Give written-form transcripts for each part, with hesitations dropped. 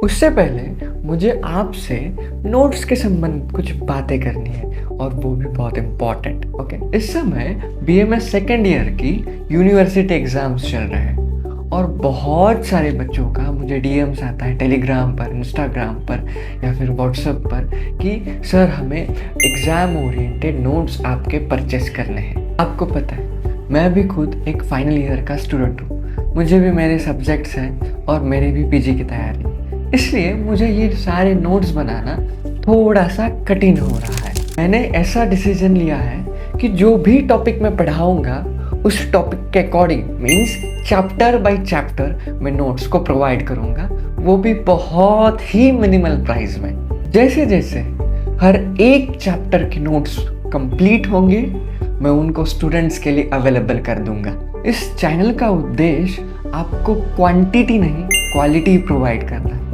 उससे पहले मुझे आपसे नोट्स के संबंध कुछ बातें करनी है और वो भी बहुत इम्पॉर्टेंट। ओके, इस समय बीएमएस सेकेंड ईयर की यूनिवर्सिटी एग्ज़ाम्स चल रहे हैं और बहुत सारे बच्चों का मुझे डीएम्स आता है टेलीग्राम पर, इंस्टाग्राम पर या फिर व्हाट्सएप पर कि सर हमें एग्ज़ाम ओरिएंटेड नोट्स आपके परचेस करने हैं। आपको पता है मैं भी खुद एक फाइनल ईयर का स्टूडेंट हूँ, मुझे भी मेरे सब्जेक्ट्स हैं और मेरी भी पीजी की तैयारी, इसलिए मुझे ये सारे नोट्स बनाना थोड़ा सा कठिन हो रहा है। मैंने ऐसा डिसीजन लिया है कि जो भी टॉपिक मैं पढ़ाऊंगा उस टॉपिक के according means chapter by chapter मैं नोट्स को प्रोवाइड करूंगा, वो भी बहुत ही मिनिमल प्राइस में। जैसे जैसे हर एक चैप्टर के नोट्स कंप्लीट होंगे मैं उनको स्टूडेंट्स के लिए अवेलेबल कर दूंगा। इस चैनल का उद्देश्य आपको क्वांटिटी नहीं क्वालिटी प्रोवाइड करना है।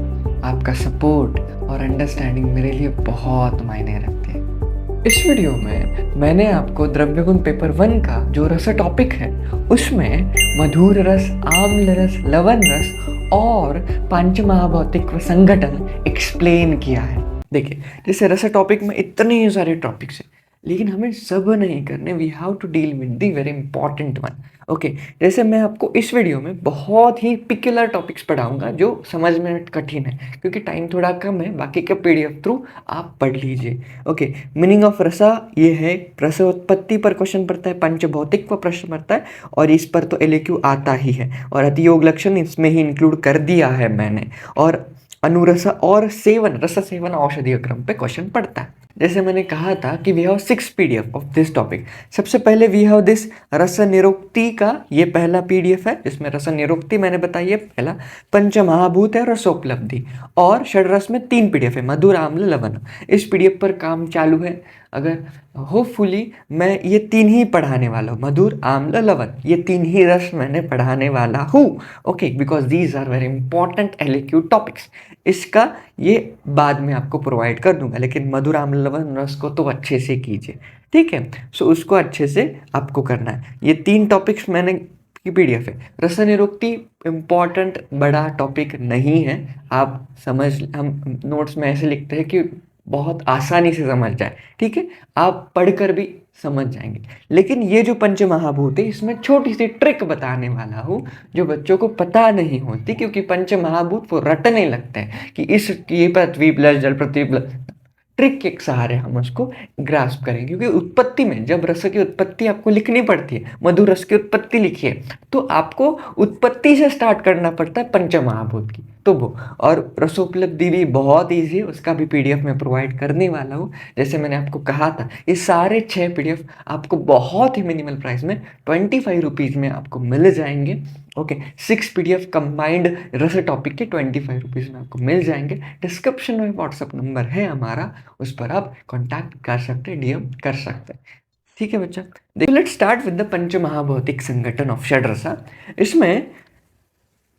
आपका सपोर्ट और अंडरस्टैंडिंग मेरे लिए बहुत मायने रखते हैं। इस वीडियो में मैंने आपको द्रव्यगुण पेपर 1 का जो रस टॉपिक है उसमें मधुर रस, आम्ल रस, लवण रस और पंचमहाभौतिक संघटन एक्सप्लेन किया है। देखिए, जैसे रस टॉपिक में इतने सारे टॉपिक्स हैं लेकिन हमें सब नहीं करने, we have to deal with the very important one. Okay, जैसे मैं आपको इस वीडियो में बहुत ही पिक्युलर टॉपिक्स पढ़ाऊंगा जो समझ में कठिन है क्योंकि टाइम थोड़ा कम है, बाकी का पीडीएफ थ्रू आप पढ़ लीजिए। ओके, मीनिंग ऑफ रसा ये है, रसोत्पत्ति पर क्वेश्चन पड़ता है, पंचभौतिक पर प्रश्न पड़ता है और इस पर तो एलक्यू आता ही है और अतियोग लक्षण इसमें ही इंक्लूड कर दिया है मैंने। और अनुरस और सेवन, रस सेवन औषधीय क्रम पे क्वेश्चन पड़ता है। जैसे मैंने कहा था कि we have 6 PDF of this topic. सबसे पहले वी हैव दिस रस निरुक्ति का ये पहला पीडीएफ है जिसमें रस निरुक्ति मैंने बताई है पहला, पंचमहाभूत है, रसोपलब्धि और षड्रस में 3 पीडीएफ है, मधुर, आम्ल, लवण। इस पीडीएफ पर काम चालू है। अगर होपफुली मैं ये 3 ही पढ़ाने वाला हूँ, मधुर, आम्ल, लवण, ये 3 ही रस मैंने पढ़ाने वाला हूँ। Okay, because these are very important LQ topics. इसका ये बाद में आपको प्रोवाइड कर दूंगा, लेकिन मधुर, आम्ल, लवण रस को तो अच्छे से कीजिए, ठीक है। सो उसको अच्छे से आपको करना है। ये 3 टॉपिक्स मैंने की पीडीएफ है। रस निरुक्ति इम्पॉर्टेंट बड़ा टॉपिक नहीं है, आप समझ, हम नोट्स में ऐसे लिखते हैं कि बहुत आसानी से समझ जाए, ठीक है, आप पढ़कर भी समझ जाएंगे। लेकिन ये जो पंचमहाभूत है इसमें छोटी सी ट्रिक बताने वाला हूँ जो बच्चों को पता नहीं होती, क्योंकि पंचमहाभूत वो रटने लगते हैं कि इस ये पृथ्वी प्लस जल, पृथ्वी प्लस, ट्रिक के सहारे हम उसको ग्रास्प करेंगे। क्योंकि उत्पत्ति में जब रस की उत्पत्ति आपको लिखनी पड़ती है, मधुर रस की उत्पत्ति लिखिए तो आपको उत्पत्ति से स्टार्ट करना पड़ता है पंचमहाभूत की, तो वो। और रसोपलब्धि भी बहुत ईजी है, उसका भी पीडीएफ मैं प्रोवाइड करने वाला हूँ। जैसे मैंने आपको कहा था ये सारे 6 पीडीएफ आपको बहुत ही मिनिमल प्राइस में 25 रुपीज़ में आपको मिल जाएंगे। ओके, 6 पीडीएफ कंबाइंड रस टॉपिक के 25 रुपीज़ में आपको मिल जाएंगे। डिस्क्रिप्शन में व्हाट्सअप नंबर है हमारा, उस पर आप कॉन्टैक्ट कर सकते हैं, डीएम कर सकते हैं, ठीक है बच्चा। देखो, लेट्स स्टार्ट विद द पंचमहाभौतिक संगठन ऑफ षड्रसा। इसमें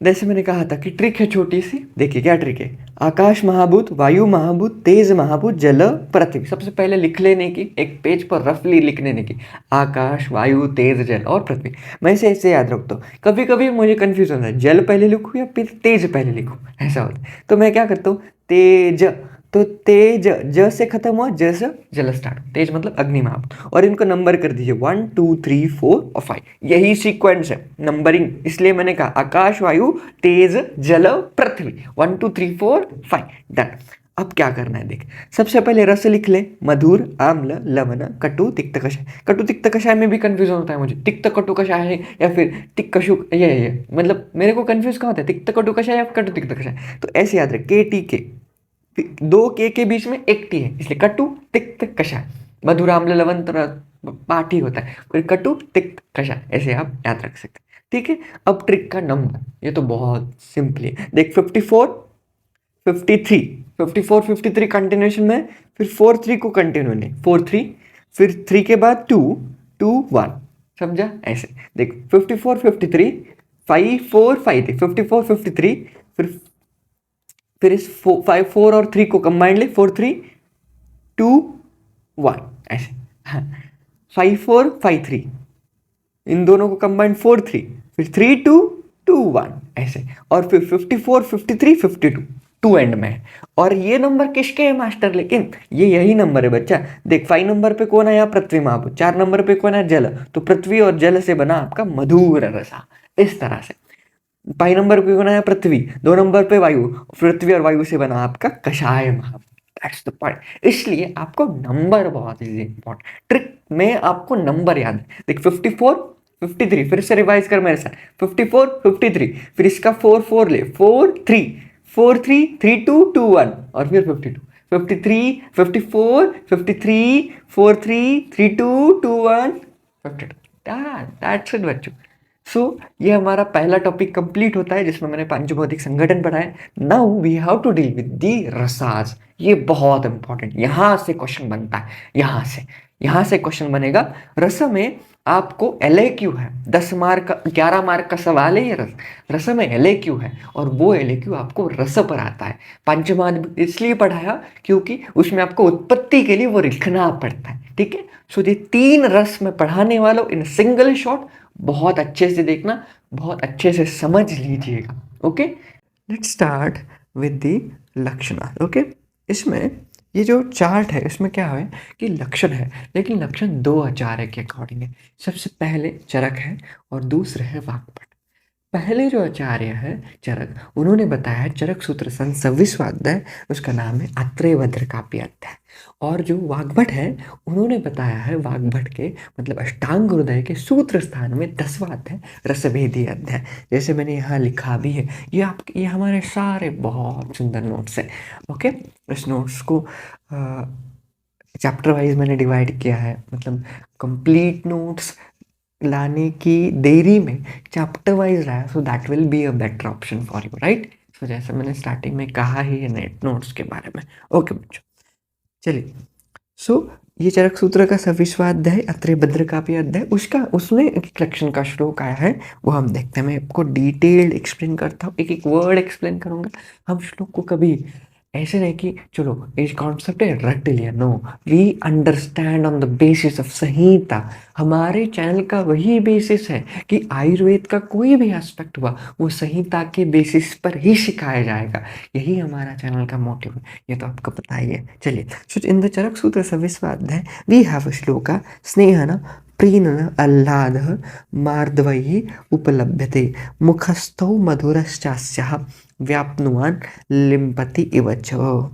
जैसे मैंने कहा था कि ट्रिक है छोटी सी, देखिए क्या ट्रिक है। आकाश महाभूत, वायु महाभूत, तेज महाभूत, जल, पृथ्वी। सबसे पहले लिख लेने की, एक पेज पर रफली लिख लेने की, आकाश, वायु, तेज, जल और पृथ्वी। मैं इसे ऐसे याद रखता हूँ। कभी कभी मुझे कंफ्यूज होता है जल पहले लिखूँ या फिर तेज पहले लिखूँ, ऐसा होता है। तो मैं क्या करता हूँ, तेज, तो तेज, ज से खत्म हुआ, ज से जल स्टार्ट, तेज मतलब अग्निमाप, और इनको नंबर कर दीजिए 1 2 3 4 और 5। यही सीक्वेंस है नंबरिंग, इसलिए मैंने कहा आकाश, वायु, तेज, जल, पृथ्वी, 1 2 3 4 5, डन। अब क्या करना है, देख, सबसे पहले रस लिख ले, मधुर, आम्ल, लवण, कटु, तिक्त, कषाय। कटु तिक्त कषाय में भी कंफ्यूजन होता है मुझे, तिक्त कटु कषाय है या फिर तिक कशु, ये मतलब मेरे को कंफ्यूज कहाँ होता है, तिक्त कटु कषाय या कटु तिक्त कषाय। तो ऐसे याद रख, के टी के, 2 के बीच में एक टी है, इसलिए कटु तिक्त कषाय। मधुर, आम्ल, लवण पाठ ही होता है, फिर कटु तिक्त कषाय, ऐसे आप याद रख सकते हैं, ठीक है। अब ट्रिक का नंबर, ये तो बहुत सिंपली है, देख 54 53 54 53 कंटिन्यूएशन में, फिर 4 3 को कंटिन्यू नहीं, 4 3, फिर 3 के बाद 2 2 1, समझा ऐसे। देख 54 53 5 4 5 3, 54 53, फिर इस 5 4 और 3 को कंबाइंड ले, 4 3 2 1, ऐसे। 5 4 5 3, इन दोनों को कंबाइंड 4 3, फिर 3 2 2 1, ऐसे। और फिर 54 53 52, टू एंड में है। और ये नंबर किसके है मास्टर, लेकिन ये यही नंबर है बच्चा। देख 5 नंबर पे कौन है यहाँ, पृथ्वी महाभूत। 4 नंबर पे कौन है, जल। तो पृथ्वी और जल से बना आपका मधुर रसा, इस तरह से। 5 नंबर पे कौन है, पृथ्वी। 2 नंबर पे वायु, पृथ्वी और वायु से बना आपका कषाय महाभूत। That's the point. इसलिए आपको नंबर बहुत इंपॉर्टेंट, ट्रिक में आपको नंबर याद है। देख 54 53, फिर से रिवाइज कर मेरे साथ। 54 53, फिर इसका 4 4 ले, 4 3 4 3 3 2 2 1, और फिर 52 53 54 53 4 3 3 2 2 1 52। दैट्स इट बच्चों। सो ये हमारा पहला टॉपिक कंप्लीट होता है जिसमें मैंने पंचभौतिक संगठन पढ़ा है। Now we have to deal with the रसाज। ये बहुत इंपॉर्टेंट, यहाँ से क्वेश्चन बनता है, यहाँ से क्वेश्चन बनेगा। रस में आपको LAQ है, 10 मार्क का 11 मार्क का सवाल है ये। रस में LAQ है, और वो LAQ आपको रस पर आता है। पंचमाद इसलिए पढ़ाया क्योंकि उसमें आपको उत्पत्ति के लिए वो लिखना पड़ता है, ठीक है। सो ये 3 रस में पढ़ाने वालों इन सिंगल शॉट, बहुत अच्छे से देखना, बहुत अच्छे से समझ लीजिएगा। Okay, let's start with the लक्षण। ओके, इसमें ये जो चार्ट है इसमें क्या है कि लक्षण है, लेकिन लक्षण 2 आचार्य के अकॉर्डिंग है। सबसे पहले चरक है और दूसरे है वाग्भट। पहले जो आचार्य है चरक, उन्होंने बताया चरक सूत्र सन 26वां अध्याय, उसका नाम है अत्रेय भद्र काव्य अध्याय। और जो वाग्भट है उन्होंने बताया है, वाग्भट के मतलब अष्टांग हृदय के सूत्र स्थान में 10वां अध्याय रसभेदी अध्याय। जैसे मैंने यहाँ लिखा भी है, ये हमारे सारे बहुत सुंदर नोट्स हैं। ओके, इस नोट्स को चैप्टर वाइज मैंने डिवाइड किया है, मतलब कंप्लीट नोट्स लाने की देरी में चैप्टर वाइज रहा, so that will be a better option for you, right. So जैसे मैंने स्टार्टिंग में कहा ही है नेट नोट्स के बारे में। ओके बच्चों, चलिए। सो ये चरक सूत्र का 26वां अध्याय अत्रेय भद्र काव्य अध्याय, उसमें एक लक्षण का श्लोक आया है, वो हम देखते हैं। मैं आपको डिटेल्ड एक्सप्लेन करता हूँ, एक एक वर्ड एक्सप्लेन करूँगा। हम श्लोक को कभी ऐसे नहीं कि चलो ये कॉन्सेप्ट है रट लिया, no, we understand on the basis of संहिता। हमारे चैनल का वही बेसिस है कि आयुर्वेद का कोई भी एस्पेक्ट हुआ वो संहिता के बेसिस पर ही सिखाया जाएगा। यही हमारा चैनल का मोटिव है, ये तो आपको पता ही है। चलिए, सो इन द चरक सूत्र 26वां अध्याय वी हैव अ श्लोका स्नेहन प्रीणन आह्लादः मार्दवैः उपलभ्यते मुखस्थौ मधुरश्चास्यः व्याप्नुवान् लिम्पति इव च।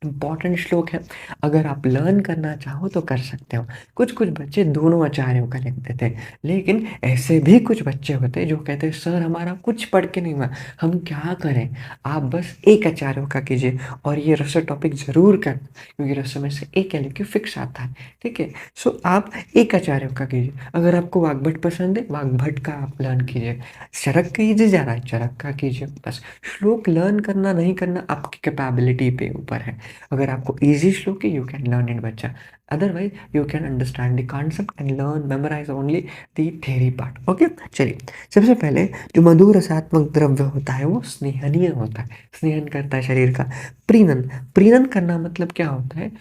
इंपॉर्टेंट श्लोक है, अगर आप लर्न करना चाहो तो कर सकते हो। कुछ कुछ बच्चे दोनों आचार्यों का लिख देते हैं, लेकिन ऐसे भी कुछ बच्चे होते हैं जो कहते हैं सर हमारा कुछ पढ़ के नहीं हुआ, हम क्या करें। आप बस एक आचार्यों का कीजिए और ये रस टॉपिक ज़रूर करना, क्योंकि रस में से एक LAQ फिक्स आता है, ठीक है। सो आप एक आचार्यों का कीजिए। अगर आपको वाग्भट पसंद है, वाग्भट का आप लर्न कीजिए। चरक कीजिए ज़्यादा है, चरक का कीजिए। बस श्लोक लर्न करना नहीं करना आपकी कैपेबिलिटी पे ऊपर है। अगर आपको इजी श्लोक है, यू कैन लर्न इट बच्चा, otherwise you can understand the concept and learn memorize only the theory part. Okay, चलिए। सबसे पहले जो मधुर रसात्मक द्रव्य होता है वो स्नेहनीय होता है, स्नेहन करता है शरीर का। प्रीणन, प्रीणन करना मतलब क्या होता है,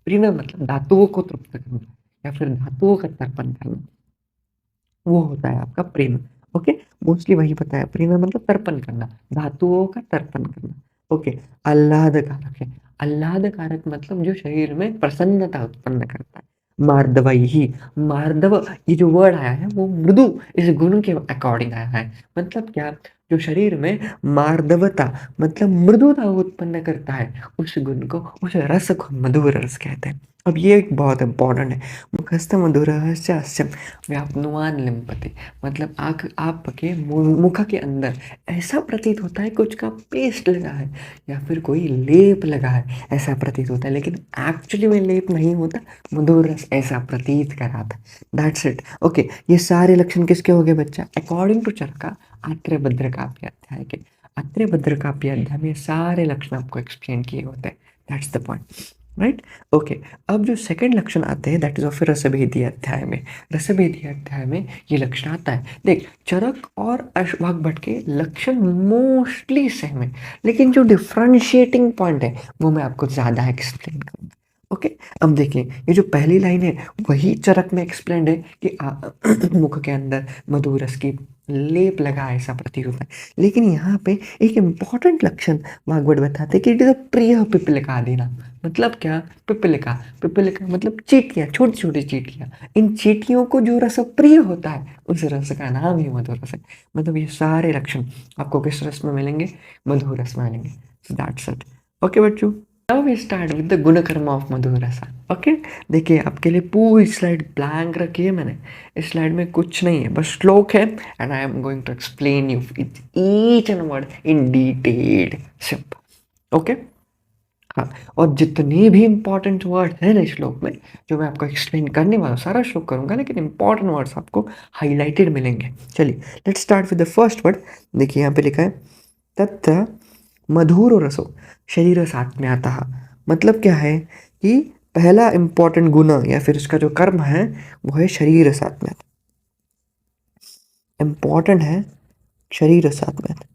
प्रीणन मतलब धातुओं को तृप्त करना या फिर धातुओं का तर्पण करना, वो होता है आपका प्रीणन। ओके, मोस्टली वही पता है, प्रीणन मतलब तर्पण करना, धातुओं का तर्पण करना। ओके, आह्लाद कारक है, आह्लाद कारक मतलब जो शरीर में प्रसन्नता उत्पन्न करता है। मार्दवई ही, मार्दव ये जो वर्ड आया है वो मृदु इस गुण के अकॉर्डिंग आया है। मतलब क्या, जो शरीर में मार्दवता मतलब मृदुता उत्पन्न करता है, उस गुण को, उस रस को मधुर रस कहते हैं। अब ये एक बहुत इंपॉर्टेंट है, मुखस्थ मधुरस्य व्याप्नुवान लिम्पति, मतलब आँख आपके मुख के अंदर ऐसा प्रतीत होता है कुछ का पेस्ट लगा है या फिर कोई लेप लगा है, ऐसा प्रतीत होता है, लेकिन एक्चुअली में लेप नहीं होता, मधुर रस ऐसा प्रतीत कराता है। That's it. ओके, ये सारे लक्षण किसके हो गए बच्चा, अकॉर्डिंग टू चरका अत्रेय भद्र काव्य अध्याय के। अत्रेय भद्र काव्य अध्याय में सारे लक्षण आपको एक्सप्लेन किए होते हैं। That's the point, right. Okay, अब जो सेकंड लक्षण आते हैं दैट इज ऑफ रसभेदी अध्याय में। रसभेदी अध्याय में ये लक्षण आता है। देख, चरक और वाग्भट के लक्षण मोस्टली सेम है, लेकिन जो डिफरेंशिएटिंग पॉइंट है वो मैं आपको ज़्यादा एक्सप्लेन करूँगा। ओके, अब देखिए, ये जो पहली लाइन है वही चरक में एक्सप्लेन है कि मुख के अंदर मधुरस की लेप लगा ऐसा प्रतीत होता है। लेकिन यहाँ पे एक इम्पॉर्टेंट लक्षण वाग्भट बताते हैं कि इट इज अ प्रिय पिपलिका देना। मतलब क्या? पिपलिका, पिपलिका मतलब चींटियाँ, छोटी छोटी चींटियाँ। इन चींटियों को जो रस प्रिय होता है उस रस का नाम ही मधुर रस है। मतलब ये सारे लक्षण आपको किस रस में मिलेंगे? मधुर रस में मिलेंगे। So that's it. ओके बच्चों, now we start with the गुणकर्म ऑफ मधुर रसा। ओके, देखिए आपके लिए पूरी स्लाइड ब्लैंक रखी है मैंने। इस स्लाइड में कुछ नहीं है, बस श्लोक है and I am going to explain you each and word in detailed simple. Okay, हाँ, और जितने भी इंपॉर्टेंट वर्ड हैं ना इस श्लोक में, जो मैं आपको एक्सप्लेन करने वाला हूँ, सारा श्लोक करूंगा लेकिन इंपॉर्टेंट वर्ड्स आपको हाईलाइटेड मिलेंगे। चलिए let's start with the first word. देखिए यहाँ पे लिखा है तत्र मधुर रसो शरीर सात्म्यतः। मतलब क्या है कि पहला इंपॉर्टेंट गुण या फिर इसका जो कर्म है वो है शरीर सात्म्यता। इंपॉर्टेंट है शरीर सात्म्यता।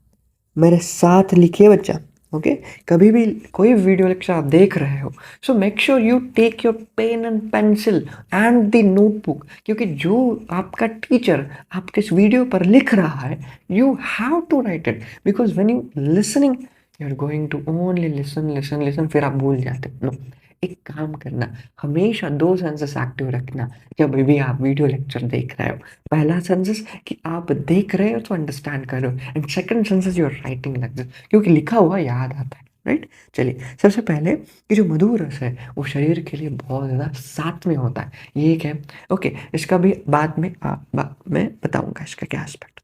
मेरे साथ लिखिए बच्चा। ओके, कभी भी कोई वीडियो लेक्चर आप देख रहे हो, so make sure you take your pen and pencil and the notebook, क्योंकि जो आपका टीचर आपके इस वीडियो पर लिख रहा है you have to write it, because when you listening you are going to only listen listen listen, फिर आप भूल जाते नो। एक काम करना, हमेशा दो सेंसेस एक्टिव रखना जब भी आप वीडियो लेक्चर देख रहे हो। पहला सेंसेस कि आप देख रहे हो तो अंडरस्टैंड कर रहे हो, and second senses you are writing like this, क्योंकि लिखा हुआ याद आता है। राइट, चलिए सबसे पहले कि जो मधुर रस है वो शरीर के लिए बहुत ज़्यादा साथ में होता है, ये एक है। ओके, इसका भी बाद में बताऊंगा इसका क्या एस्पेक्ट।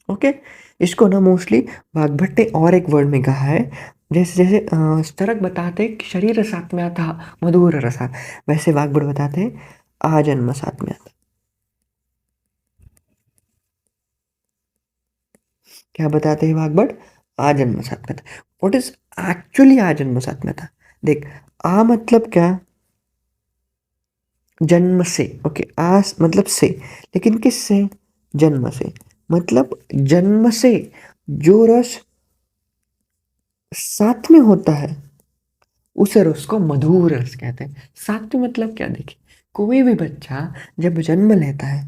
ओके, इसको ना मोस्टली वाग्भट ने और एक वर्ड में कहा है, जैसे जैसे स्तरक बताते हैं कि शरीर साथ में आता मधुर रसा, वैसे वाग्भट बताते हैं आजन्म साथ में आता। क्या बताते हैं वाग्भट? आजन्म साथ में था। व्हाट इज एक्चुअली आजन्म साथ में था? देख, आ मतलब क्या? जन्म से। ओके, आ मतलब से, लेकिन किस से? जन्म से। मतलब जन्म से जो रस साथ में होता है उस रस को मधुर रस कहते हैं। साथ में मतलब क्या? देखिए, कोई भी बच्चा जब जन्म लेता है,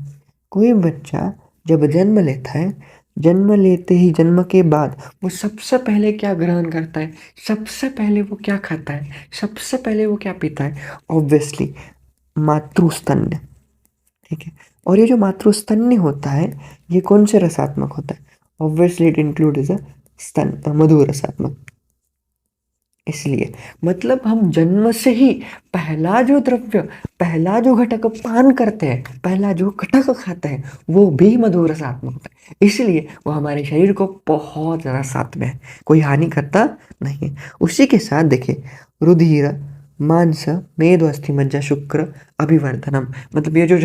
कोई बच्चा जब जन्म लेता है, जन्म लेते ही जन्म के बाद वो सबसे पहले क्या ग्रहण करता है? सबसे पहले वो क्या खाता है? सबसे पहले वो क्या पीता है? ऑब्वियसली मातृस्तन्य। ठीक है, और ये जो मातृस्तन्य होता है ये कौन से रसात्मक होता है? Obviously it include is a स्तन, मधुर रसात्मक। इसलिए मतलब हम जन्म से ही पहला जो द्रव्य, पहला जो घटक पान करते हैं, पहला जो घटक खाते हैं वो भी मधुर रसात्मक होता है। इसलिए वो हमारे शरीर को बहुत ज़्यादा साथ में है, कोई हानि करता नहीं है। उसी के साथ देखिए, रुधिर मांस मेद अस्थि मज्जा शुक्र अभिवर्धनम, मतलब ये जो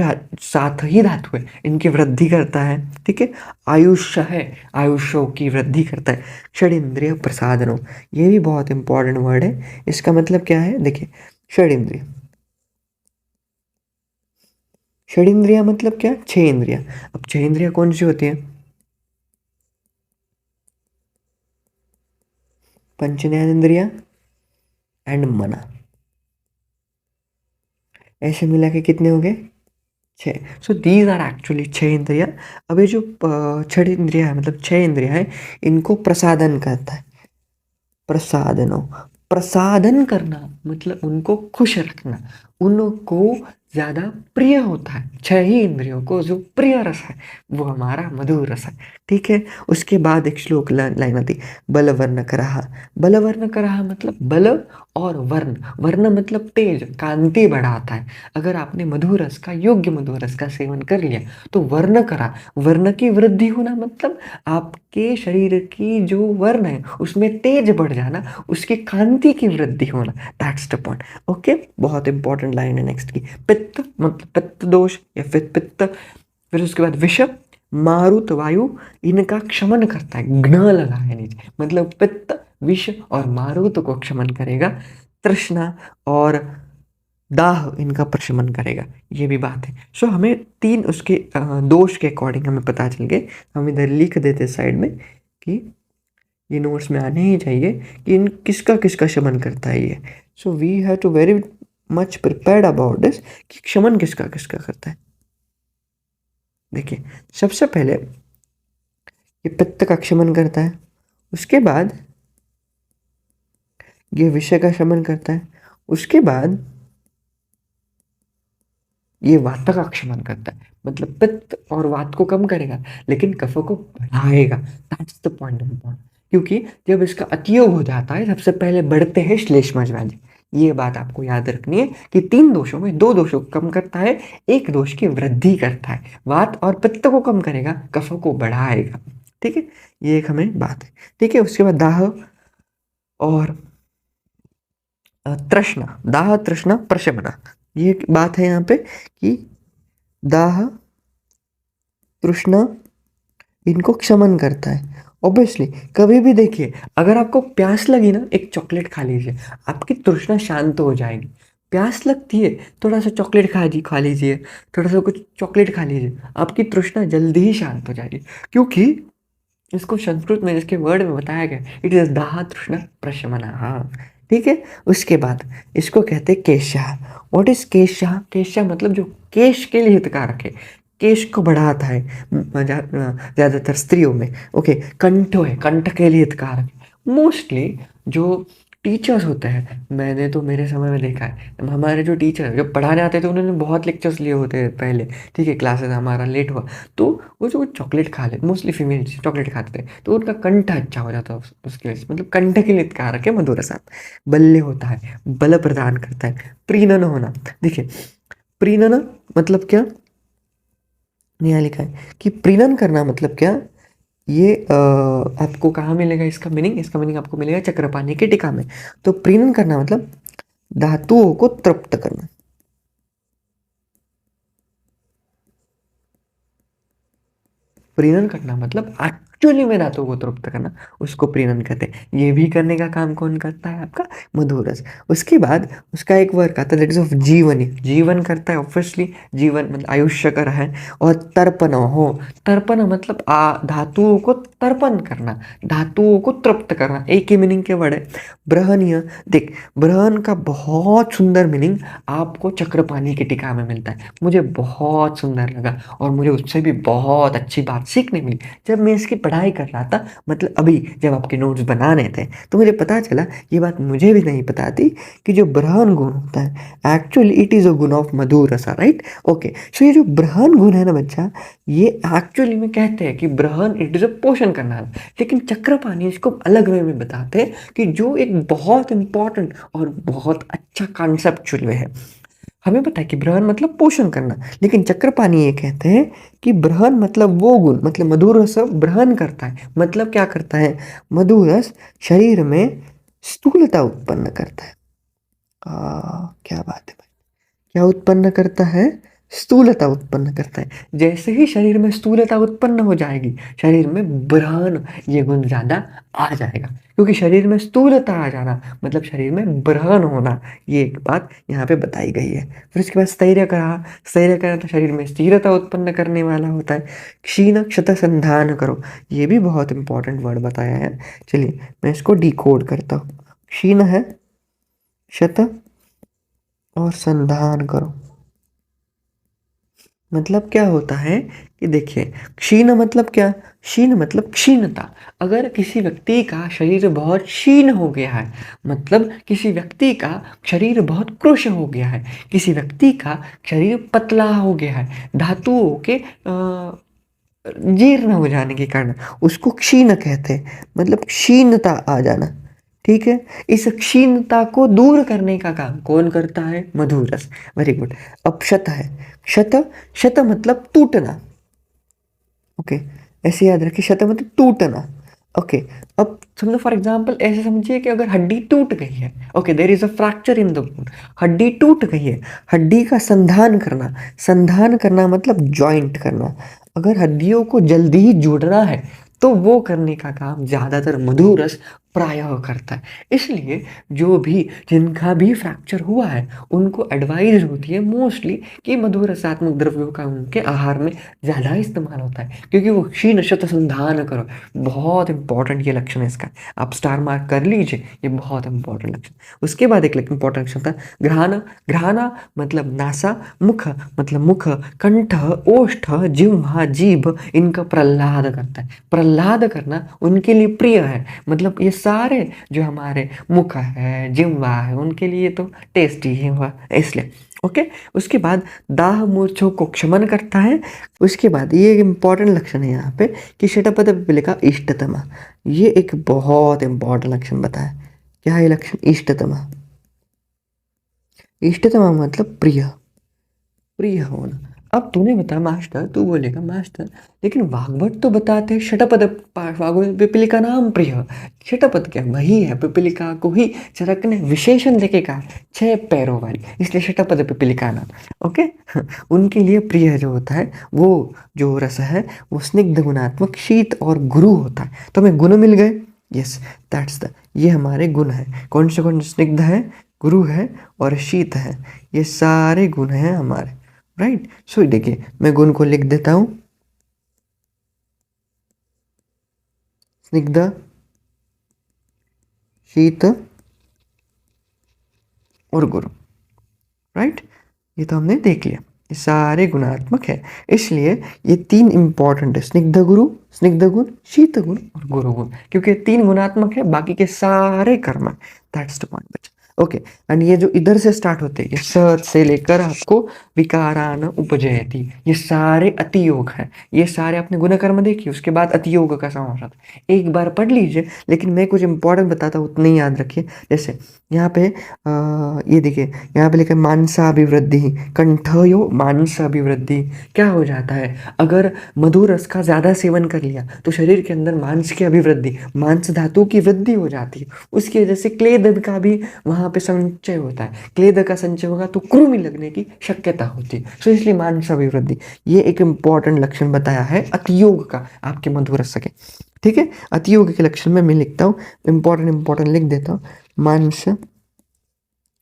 सात ही धातु है इनकी वृद्धि करता है। ठीक है, आयुष्य है, आयुष्यों की वृद्धि करता है। षड प्रसादनों, ये भी बहुत इंपॉर्टेंट वर्ड है। इसका मतलब क्या है? देखिए, षड इंद्रिय, षड इंद्रिया मतलब क्या? छह इंद्रिया। अब छह इंद्रिया कौन सी होती है? पंच ज्ञानेंद्रिया एंड मना, ऐसे मिला के कितने हो गए? छः। सो दीज आर एक्चुअली छह इंद्रिया। अब ये जो छह इंद्रिया है, मतलब छह इंद्रिया है, इनको प्रसादन करता है। प्रसादनो, प्रसादन करना मतलब उनको खुश रखना, उनको ज्यादा प्रिय होता है। छह ही इंद्रियों को जो प्रिय रस है वो हमारा मधुर रस है। ठीक है, उसके बाद एक श्लोक लाइन आती, बल वर्ण करहा। बल वर्ण करहा मतलब बल और वर्ण, वर्ण मतलब तेज, कांति बढ़ाता है। अगर आपने मधुर रस का, योग्य मधुर रस का सेवन कर लिया तो वर्ण करा, वर्ण की वृद्धि होना मतलब आपके शरीर की जो वर्ण है उसमें तेज बढ़ जाना, उसकी कांति की वृद्धि होना, दैट्स द पॉइंट। ओके, बहुत इंपॉर्टेंट लाइन है नेक्स्ट की। पित्त मतलब पित्त दोष या फिर पित्त। फिर उसके बाद विष, मारुत वायु, इनका क्षमन करता है। घ्न लगा है नीचे, मतलब पित्त, विष और मारुत को क्षमन करेगा। तृष्णा और दाह इनका प्रशमन करेगा, ये भी बात है। सो हमें तीन उसके दोष के अकॉर्डिंग हमें पता चल गए। हम इधर लिख देते साइड में कि ये नोट्स में आने ही चाहिए कि इन किसका किसका शमन करता है ये। So we have to very much prepared about this कि क्षमन किसका किसका करता है। देखिए, सबसे पहले ये पित्त का शमन करता है। उसके बाद ये विषय का शमन करता है। उसके बाद ये वात का शमन करता है, मतलब पित्त और वात को कम करेगा लेकिन कफ को बढ़ाएगा। दैट्स द पॉइंट इम्पॉर्टेंट, क्योंकि जब इसका अतियोग हो जाता है सबसे पहले बढ़ते हैं श्लेष्मज व्याधि। ये बात आपको याद रखनी है कि 3 दोषों में 2 दोषों को कम करता है, एक दोष की वृद्धि करता है। वात और पित्त को कम करेगा, कफ को बढ़ाएगा। ठीक है, ये एक हमें बात है। ठीक है, उसके बाद दाह और तृष्णा, दाह तृष्णा प्रशमना, ये एक बात है यहाँ पे कि दाह तृष्णा इनको क्षमन करता है। ऑब्वियसली कभी भी देखिए, अगर आपको प्यास लगी ना, एक चॉकलेट खा लीजिए, आपकी तृष्णा शांत हो जाएगी। प्यास लगती है, थोड़ा सा चॉकलेट खा लीजिए, थोड़ा सा कुछ चॉकलेट खा लीजिए, आपकी तृष्णा जल्दी ही शांत हो जाएगी। क्योंकि इसको संस्कृत में इसके वर्ड में बताया गया, इट इज दाह तृष्णा प्रशमना। हाँ, ठीक है। उसके बाद इसको कहते हैं केशः। What is केशः? केशः मतलब जो केश के लिए हितकारक है, केश को बढ़ाता है ज्यादातर स्त्रियों में। ओके, कंठो है, कंठ के लिए हितकारक। मोस्टली जो टीचर्स होते हैं, मैंने तो मेरे समय में देखा है, हमारे जो टीचर जो पढ़ाने आते थे उन्होंने बहुत लेक्चर्स लिए होते हैं पहले। ठीक है, क्लासेस हमारा लेट हुआ तो वो जो चॉकलेट खा ले, मोस्टली फीमेल चॉकलेट खाते थे तो उनका कंठ अच्छा हो जाता है उसकी वजह से, मतलब कंठ के लिए हितकारक है मधुरसात। बल्ले होता है, बल प्रदान करता है। प्रीणन होना, देखिए प्रीणन मतलब क्या, यहाँ लिखा है कि प्रीणन करना मतलब क्या। ये आपको कहाँ मिलेगा इसका मीनिंग? इसका मीनिंग आपको मिलेगा चक्रपाणी की टीका में। तो प्रीणन करना मतलब धातुओं को तृप्त करना। प्रीणन करना मतलब एक्चुअली में धातुओं को तृप्त करना, उसको प्रीणन कहते हैं। ये भी करने का काम कौन करता है? आपका मधुरस। उसके बाद उसका एक वर्क आता है दैट इज ऑफ जीवनी, जीवन करता है ऑब्वियसली, जीवन मतलब आयुष्य कर है। और तर्पण हो, तर्पण मतलब धातुओं को तर्पण करना, धातुओं को तृप्त करना, एक ही मीनिंग के वर्ड है। ब्रहणीय, देख ब्रहण का बहुत सुंदर मीनिंग आपको चक्रपाणी की टीका में मिलता है। मुझे बहुत सुंदर लगा और मुझे उससे भी बहुत अच्छी बात सीखने मिली जब मैं इसकी पढ़ाई कर रहा था। मतलब अभी जब आपके नोट्स बनाने थे तो मुझे पता चला, ये बात मुझे भी नहीं पता थी, कि जो ब्रहण गुण होता है एक्चुअली इट इज़ अ गुण ऑफ मधुर रसा, राइट। ओके, सो ये जो ब्रहण गुण है ना बच्चा, ये एक्चुअली में कहते हैं कि ब्रहण इट इज़ अ पोषण करना, लेकिन चक्रपाणी इसको अलग वे में बताते हैं कि जो एक बहुत इंपॉर्टेंट और बहुत अच्छा कॉन्सेप्चुअल वे है। हमें पता है कि ब्रहण मतलब पोषण करना, लेकिन चक्रपाणी ये कहते हैं कि ब्रहण मतलब वो गुण, मतलब मधुर रस ब्रहण करता है। मतलब क्या करता है? मधुर रस शरीर में स्थूलता उत्पन्न करता है। क्या बात है भाई, क्या उत्पन्न करता है? स्थूलता उत्पन्न करता है। जैसे ही शरीर में स्थूलता उत्पन्न हो जाएगी, शरीर में ब्रहण ये गुण ज्यादा आ जाएगा, क्योंकि शरीर में स्थूलता आ जाना मतलब शरीर में ब्रहण होना, ये एक बात यहाँ पे बताई गई है। फिर उसके बाद स्थैर्य कहा, स्थैर्य कहा तो शरीर में स्थिरता उत्पन्न करने वाला होता है। क्षीण क्षत संधान करो, ये भी बहुत इंपॉर्टेंट वर्ड बताया है। चलिए मैं इसको डिकोड करता हूँ। क्षीण है, क्षत और संधान करो, मतलब क्या होता है कि देखिए क्षीण मतलब क्या? क्षीण मतलब क्षीणता। अगर किसी व्यक्ति का शरीर बहुत क्षीण हो गया है, मतलब किसी व्यक्ति का शरीर बहुत कृश हो गया है, किसी व्यक्ति का शरीर पतला हो गया है धातुओं के जीर्ण हो जाने के कारण, उसको क्षीण कहते हैं, मतलब क्षीणता आ जाना। ठीक है, इस क्षीणता को दूर करने का काम कौन करता है? मधुरस। Very good. अब क्षत है, क्षत, क्षत मतलब टूटना। ओके, ऐसे याद रखिए, क्षत मतलब टूटना। ओके, अब समझो फॉर एग्जांपल ऐसे समझिए कि अगर हड्डी टूट गई है, okay there is a fracture in the bone, हड्डी टूट गई है, हड्डी का संधान करना, संधान करना मतलब जॉइंट करना। अगर हड्डियों को जल्दी ही जोड़ना है तो वो करने का काम ज्यादातर मधुरस प्रायः करता है। इसलिए जो भी जिनका भी फ्रैक्चर हुआ है उनको एडवाइस होती है मोस्टली कि मधुर रसात्मक द्रव्यों का उनके आहार में ज़्यादा इस्तेमाल होता है, क्योंकि वो क्षीण शत संधान करो। बहुत इंपॉर्टेंट ये लक्षण है इसका, आप स्टार मार्क कर लीजिए, ये बहुत इंपॉर्टेंट लक्षण। उसके बाद एक इंपॉर्टेंट लक्षण था घ्राण। घ्राण मतलब नासा, मुख मतलब मुख, कंठ, ओष्ठ, जिह्वा, जीभ, इनका प्रह्लाद करता है। प्रह्लाद करना उनके लिए प्रिय है, मतलब ये सारे जो हमारे मुख है, जिह्वा है, उनके लिए तो टेस्टी ही हुआ इसलिए। ओके, उसके बाद दाह मूर्छों को क्षमन करता है। उसके बाद ये एक इंपॉर्टेंट लक्षण है यहाँ पे कि शतपथ पिपीलिका इष्टतमा, ये एक बहुत इंपॉर्टेंट लक्षण बताया। क्या है लक्षण? इष्टतमा। इष्टतमा मतलब प्रिय, प्रिय होना। अब तूने बताया मास्टर, तू बोलेगा मास्टर लेकिन वाग्भट तो बताते हैं शतपथ पिपीलिका नाम प्रिय। शतपथ क्या वही है, पिपीलिका को ही चरक ने विशेषण देके कहा 6 पैरों वाली, इसलिए शतपथ पिपीलिका नाम। ओके उनके लिए प्रिय जो होता है वो जो रस है वो स्निग्ध, गुणात्मक, शीत और गुरु होता है। तो हमें गुण मिल गए। यस, दैट्स द, ये हमारे गुण है। कौन से गुण? स्निग्ध है, गुरु है और शीत है, ये सारे गुण हैं हमारे। राइट, सो देखिए मैं गुण को लिख देता हूं, स्निग्ध, शीत और गुरु। राइट, ये तो हमने देख लिया, ये सारे गुणात्मक है, इसलिए ये 3 इंपॉर्टेंट है, स्निग्ध गुरु, स्निग्ध गुण, शीत गुण और गुरु गुण, क्योंकि 3 गुणात्मक है, बाकी के सारे कर्म है। दैट्स द पॉइंट बच्चा। ओके, एंड ये जो इधर से स्टार्ट होते हैं, ये स से लेकर आपको विकारान उपजयति, ये सारे अतियोग है। ये सारे आपने गुणकर्म देखिए, उसके बाद अतियोग का समास आता है। एक बार पढ़ लीजिए, लेकिन मैं कुछ इंपॉर्टेंट बताता हूँ, उतने ही याद रखिए। जैसे यहाँ पे ये देखिए, यहाँ पे लिखा है मांसाभिवृद्धि, कंठयो मांसाभिवृद्धि। क्या हो जाता है अगर मधुर रस का ज़्यादा सेवन कर लिया तो शरीर के अंदर मांस की अभिवृद्धि, मांस धातु की वृद्धि हो जाती है। उसकी वजह से क्लेद का भी वहाँ पे संचय होता है, क्लेद का संचय होगा तो कृमि लगने की शक्यता होती है। सो इसलिए मांस अभिवृद्धि, ये एक इंपॉर्टेंट लक्षण बताया है अतियोग का आपके मधुर रस के। ठीक है, अतियोग के लक्षण में मैं लिखता हूँ, इंपॉर्टेंट लिख देता हूँ, मांस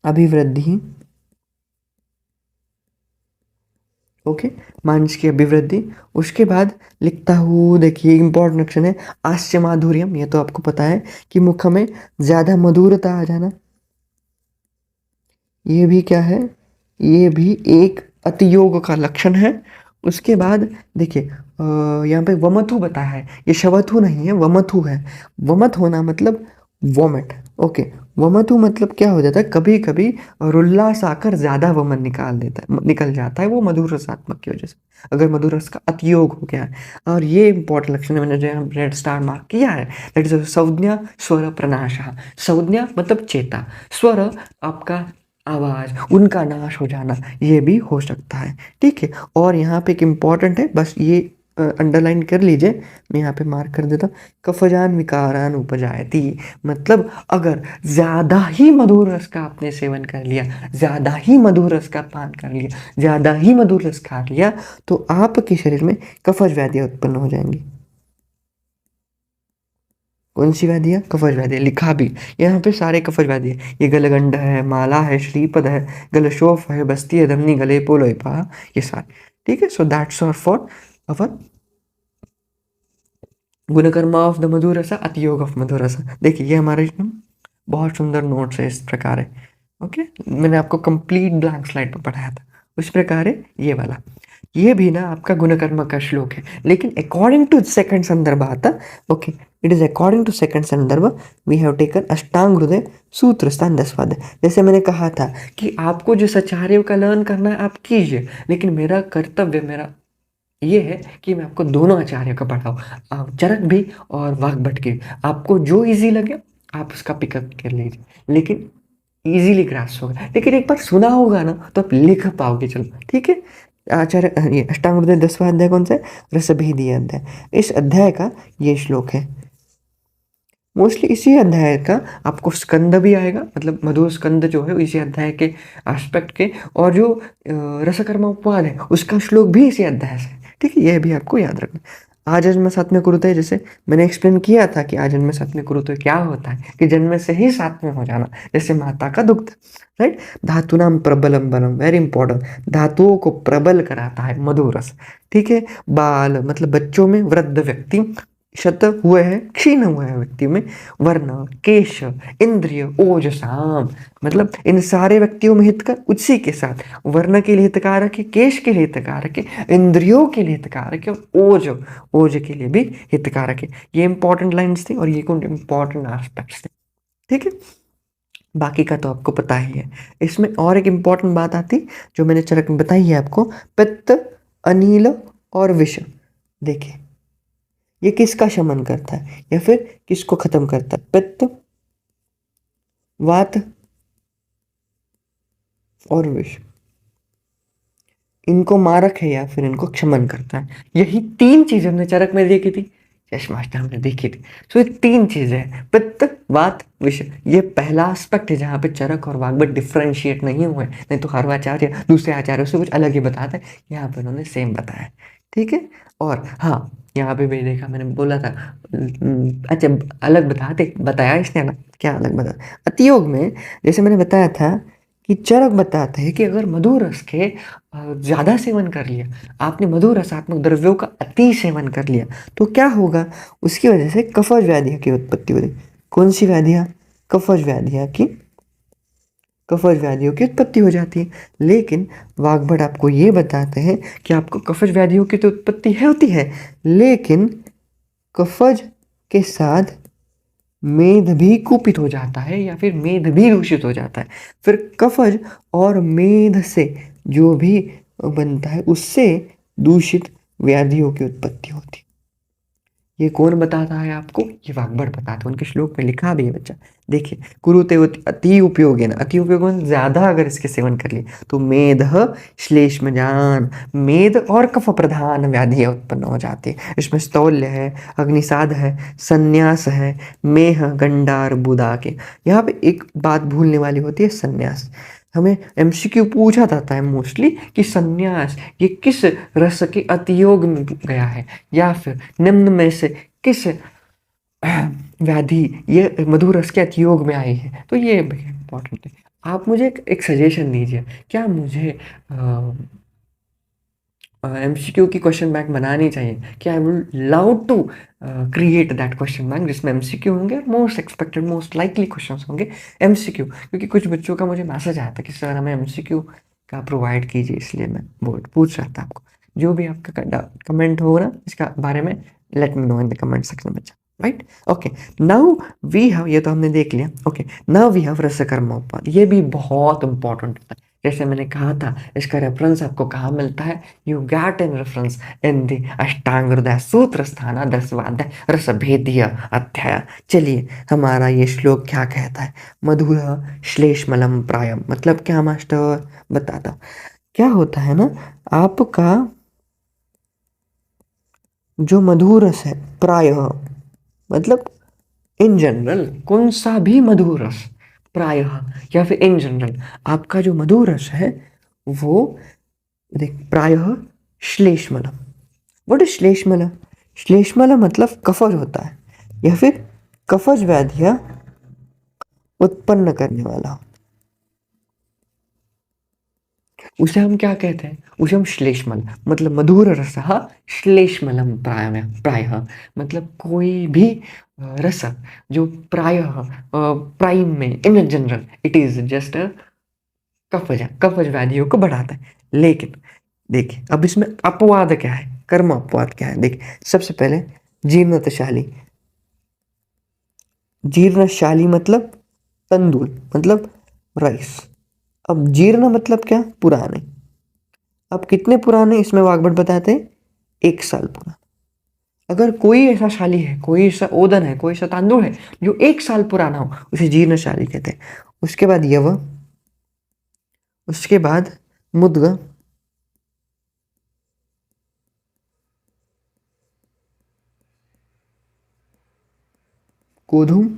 अभिवृद्धि। ओके, मांस की अभिवृद्धि। उसके बाद लिखता हूँ, देखिए इंपॉर्टेंट लक्षण है आस्य माधुर्यम, ये तो आपको पता है कि मुख में ज्यादा मधुरता आ जाना। ये भी क्या है? ये भी एक अतियोग का लक्षण है। उसके बाद देखिए यहाँ पे वमथु बताया है, ये शवथु नहीं है, वमथु है। वमथ होना मतलब वोमिट। ओके, वमथु मतलब क्या हो जाता है, कभी कभी रुल्लास आकर ज्यादा वमन निकल जाता है, वो मधुर रसात्मक की वजह से, अगर मधुर रस का अतियोग हो गया है। और ये इंपॉर्टेंट लक्षण है, मैंने जो रेड स्टार मार्क किया है, दैट इज संज्ञा स्वर प्रनाशः। संज्ञा मतलब चेता, स्वर आपका आवाज, उनका नाश हो जाना, ये भी हो सकता है। ठीक है, और यहाँ पे एक इम्पॉर्टेंट है, बस ये अंडरलाइन कर लीजिए, मैं यहाँ पे मार्क कर देता हूँ, कफजान विकारान उपजायति, मतलब अगर ज़्यादा ही मधुर रस का आपने सेवन कर लिया, ज़्यादा ही मधुर रस का पान कर लिया, ज़्यादा ही मधुर रस खा लिया, तो आपके शरीर में कफज व्याधियाँ उत्पन्न हो जाएंगी। कौन सी व्याधियाँ? कफज व्याधियाँ, लिखा भी यहाँ पे सारे कफज व्याधि है। ये गलगंड है, माला है, श्रीपद है, गलशोफ है, बस्ती है, धमनी, गले, पोलोइपा, ये सारे। ठीक है, so that's all for our गुणकर्म ऑफ द मधुरसा, अतियोग ऑफ मधुरसा। देखिए ये हमारे बहुत सुंदर नोट्स है, इस प्रकार है। ओके, मैंने आपको कंप्लीट ब्लैंक स्लाइड पर पढ़ाया था, उस प्रकार है ये वाला। ये भी ना आपका गुणकर्म का श्लोक है, लेकिन अकॉर्डिंग टू सेकंड संदर्भ आता। Okay, it is according to second संदर्भ we have taken Ashtanga Hridaya सूत्र स्थान 10 पद। जैसे मैंने कहा था कि आपको जो सचार्यों का लर्न करना है आप कीजिए, लेकिन मेरा कर्तव्य, मेरा ये है कि मैं आपको दोनों आचार्य का पढ़ाऊँ, चरक भी और वाग्भट की। आपको जो इजी लगे आप उसका पिकअप कर लीजिए, लेकिन इजीली ग्रास्प होगा। लेकिन एक बार सुना होगा ना तो आप लिख पाओगे। चलो ठीक है, आचार्य ये अष्टांग हृदय 10वां अध्याय कौन सा है? रसभेदी अध्याय। इस अध्याय का ये श्लोक है। मोस्टली इसी अध्याय का आपको स्कंद भी आएगा, मतलब मधुर स्कंद जो है इसी अध्याय के एस्पेक्ट के, और जो रसकर्म उपवाद है उसका श्लोक भी इसी अध्याय से। ठीक है, यह भी आपको याद रखना। आ जन्म साथ में कुरुते, जैसे मैंने एक्सप्लेन किया था कि आ जन्म साथ में कुरुते क्या होता है कि जन्म से ही साथ में हो जाना, जैसे माता का दुग्ध, राइट। धातुनाम प्रबलम बलम, वेरी इंपॉर्टेंट, धातुओं को प्रबल कराता है मधु रस, ठीक है। बाल मतलब बच्चों में, वृद्ध व्यक्ति, शत हुए हैं, क्षीण हुए हैं व्यक्ति में, वर्ण, केश, इंद्रिय, ओज, साम, मतलब इन सारे व्यक्तियों में हितकर, उसी के साथ वर्ण के लिए हितकारक है, केश के लिए हितकारक है, इंद्रियों के लिए हितकारक है, और ओज, ओज के लिए भी हितकारक है। ये इंपॉर्टेंट लाइन्स थी और ये कुछ इंपॉर्टेंट एस्पेक्ट्स थे, ठीक है। बाकी का तो आपको पता ही है। इसमें और एक इंपॉर्टेंट बात आती जो मैंने चरक में बताई है आपको, पित्त, अनिल और विष। देखिए ये किसका शमन करता है या फिर किसको खत्म करता है? पित्त, वात और विष, इनको मारक है या फिर इनको क्षमन करता है। यही तीन चीजें हमने चरक में देखी थी, यश मास्टर हमने देखी थी। सो ये तीन चीजें हैं, पित्त, वात, विष। ये पहला एस्पेक्ट है जहाँ पे चरक और वाग्भट डिफ्रेंशिएट नहीं हुए, नहीं तो हर आचार्य दूसरे आचार्यों से कुछ अलग ही बताता है, यहाँ पे उन्होंने सेम बताया, ठीक है। और हाँ, यहाँ पे भी देखा, मैंने बोला था अच्छा अलग बताया इसने अलग, क्या अलग बताया? अतियोग में जैसे मैंने बताया था कि चरक बताता है कि अगर मधु रस के ज़्यादा सेवन कर लिया, आपने मधु रसात्मक द्रव्यों का अति सेवन कर लिया, तो क्या होगा? उसकी वजह से कफज व्याधियों की उत्पत्ति होगी। कौन सी व्याधियाँ? कफज व्याधियाँ की, कफज व्याधियों की उत्पत्ति हो जाती है। लेकिन वाग्भट आपको ये बताते हैं कि आपको कफज व्याधियों की तो उत्पत्ति है होती है, लेकिन कफज के साथ मेद भी कुपित हो जाता है या फिर मेद भी दूषित हो जाता है। फिर कफज और मेद से जो भी बनता है उससे दूषित व्याधियों की उत्पत्ति होती है। ये कौन बताता है आपको? ये वाग्भट बताता है, उनके श्लोक में लिखा भी है बच्चा। देखिए, कुरुते अति उपयोग है ना, अति उपयोग ज्यादा अगर इसके सेवन कर लिए तो मेद, श्लेष्मजान, मेद और कफ प्रधान व्याधियां उत्पन्न हो जाती है। इसमें स्थौल्य है, अग्निसाद है, संन्यास है, मेह, गंडार, बुदा के। यहाँ पे एक बात भूलने वाली होती है, संन्यास। हमें एमसीक्यू पूछा जाता है मोस्टली कि संन्यास ये किस रस के अतियोग में गया है, या फिर निम्न में से किस व्याधि ये मधु रस के अतियोग में आई है। तो ये इंपॉर्टेंट है। आप मुझे एक सजेशन दीजिए, क्या मुझे एमसीक्यू की क्वेश्चन बैंक बनानी चाहिए? क्या I will love to create that question bank जिसमें एमसीक्यू होंगे और most expected most likely questions होंगे एमसीक्यू। क्योंकि कुछ बच्चों का मुझे मैसेज आया था कि सर हमें एमसीक्यू का प्रोवाइड कीजिए, इसलिए मैं पूछ रहा था आपको। जो भी आपका कमेंट होगा ना इसका बारे में, let me know in the comment section बच्चा, right. Okay, now we have, ये तो हमने देख लिया। ओके, नाउ वी हैव रसकर्मोपद। ये भी बहुत इंपॉर्टेंट होता है। जैसे मैंने कहा था, इसका रेफरेंस आपको कहाँ मिलता है? You get in reference in the अष्टांग हृदय सूत्र स्थान 10वां रस भेदीय अध्याय। चलिए, हमारा ये श्लोक क्या कहता है? मधुर श्लेष्मलम प्रायम, मतलब क्या मास्टर? बताता क्या होता है ना, आपका जो मधुर रस है, प्रायः मतलब इन जनरल, कौन सा भी मधुर रस, प्रायः या फिर इन जनरल, आपका जो मधुर रस है वो देख, प्रायः श्लेष्मलम। What is श्लेष्मल? श्लेष्मल मतलब कफज होता है या फिर कफज व्याधियां उत्पन्न करने वाला, उसे हम क्या कहते हैं? उसे हम श्लेष्मल, मतलब मधुर रसः श्लेष्मलम प्रायः मतलब कोई भी रस जो प्रायः प्राइम में, in general it is just कफज व्याधियों को बढ़ाता है। लेकिन देखिए, अब इसमें अपवाद क्या है, कर्म अपवाद क्या है? देखिए, सबसे पहले जीर्णतशाली। जीर्णशाली मतलब तंदुल, मतलब राइस। अब जीर्ण मतलब क्या? पुराने। अब कितने पुराने, इसमें वाग्भट बताते हैं 1 साल पुराना। अगर कोई ऐसा शाली है, कोई ऐसा ओदन है, कोई ऐसा तांदुल है जो 1 साल पुराना हो, उसे जीर्णशाली कहते हैं। उसके बाद यव, उसके बाद मुद्ग, गोधूम,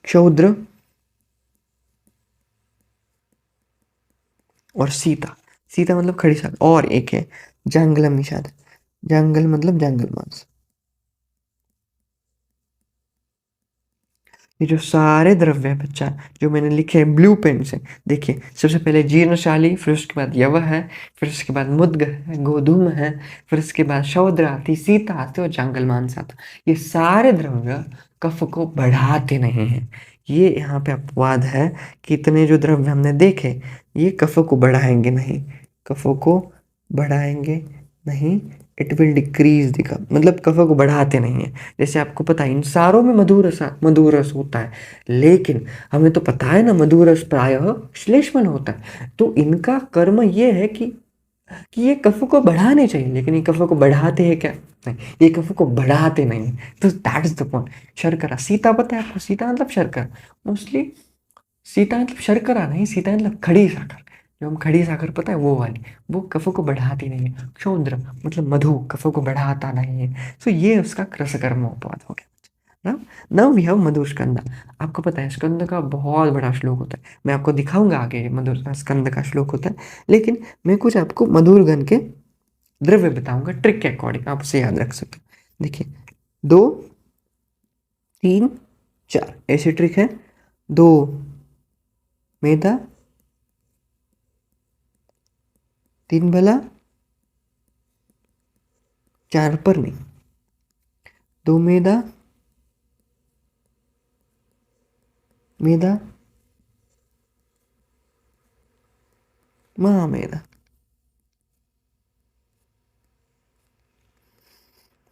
क्षौद्र और सीता। सीता मतलब खड़ी साग, और एक है जांगलम निषाद, जांगल मतलब जंगल मांस। ये जो सारे द्रव्य है बच्चा, जो मैंने लिखे हैं ब्लू पेन से, देखिए सबसे पहले जीर्णशाली, फिर उसके बाद यव है, फिर उसके बाद मुद्ग है, गोधूम है, फिर उसके बाद शौद्र आती, सीता आती और जंगल मांस आता। ये सारे द्रव्य कफ को बढ़ाते नहीं हैं। ये यहाँ पे अपवाद है कि इतने जो द्रव्य हमने देखे ये कफ को बढ़ाएंगे नहीं, कफ को बढ़ाएंगे नहीं, इट विल डिक्रीज द कफ, मतलब कफ को बढ़ाते नहीं है। जैसे आपको पता है इन सारों में मधुर रस होता है, लेकिन हमें तो पता है ना मधुर रस प्रायः श्लेष्मल होता है, तो इनका कर्म ये है कि ये कफ को बढ़ाने चाहिए, लेकिन ये कफ को बढ़ाते हैं क्या? नहीं, ये कफ को बढ़ाते नहीं है। तो दैट इज द पॉइंट। शर्करा, सीता पता है आपको, सीता मतलब शर्करा, मोस्टली सीता मतलब शर्करा नहीं, सीता मतलब खड़ी साकर, जो हम खड़ी साकर पता है वो वाली, वो कफ को बढ़ाती नहीं है। क्षौद्र मतलब मधु, कफ को बढ़ाता नहीं है। सो ये उसका कृतकर्म अपवाद हो गया। ना नाउ वी हैव मधुस्कंदा। आपको पता है स्कंद का बहुत बड़ा श्लोक होता है, मैं आपको दिखाऊंगा आगे मधुर स्कंद का श्लोक होता है, लेकिन मैं कुछ आपको मधुरगण के द्रव्य बताऊंगा ट्रिक के अकॉर्डिंग, आप उसे याद रख सकते हो। देखिए 2 3 4 ऐसी ट्रिक है। 2 मैदा, 3 भला, 4 पर नहीं। 2 मैदा, मैदा, महामैदा।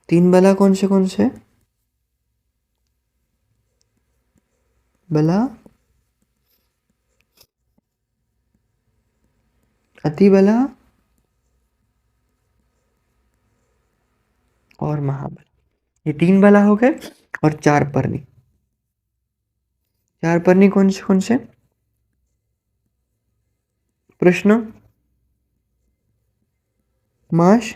3 बला कौन से? बला, अति बला और महाबला। ये 3 बला हो गए, और 4 परनी। 4 परनी कौन से? प्रश्न, माश,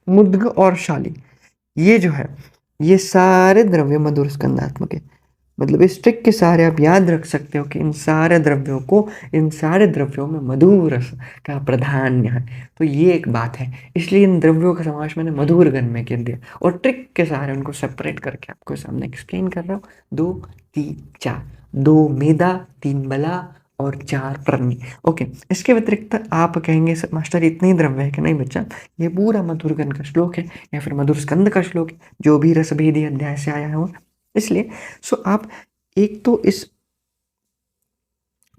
मुद्ग और शाली। ये जो है ये सारे द्रव्य मधुर स्कंदात्मक है। मतलब इस ट्रिक के सहारे आप याद रख सकते हो कि इन सारे द्रव्यों में मधुर रस का प्राधान्य है। तो ये एक बात है, इसलिए इन द्रव्यों का समावेश मैंने मधुर गण में कर दिया, और ट्रिक के सहारे उनको सेपरेट करके आपको सामने एक्सप्लेन कर रहा हूँ। 2 3 4, 2 मैदा, 3 बला और 4 प्रनी। ओके, इसके व्यतिरिक्त आप कहेंगे मास्टर इतने ही द्रव्य है कि नहीं बच्चा, ये पूरा मधुरगण का श्लोक है या फिर मधुर स्कंद का श्लोक है, जो भी रसभेदी अध्याय से आया हो। इसलिए आप एक तो इस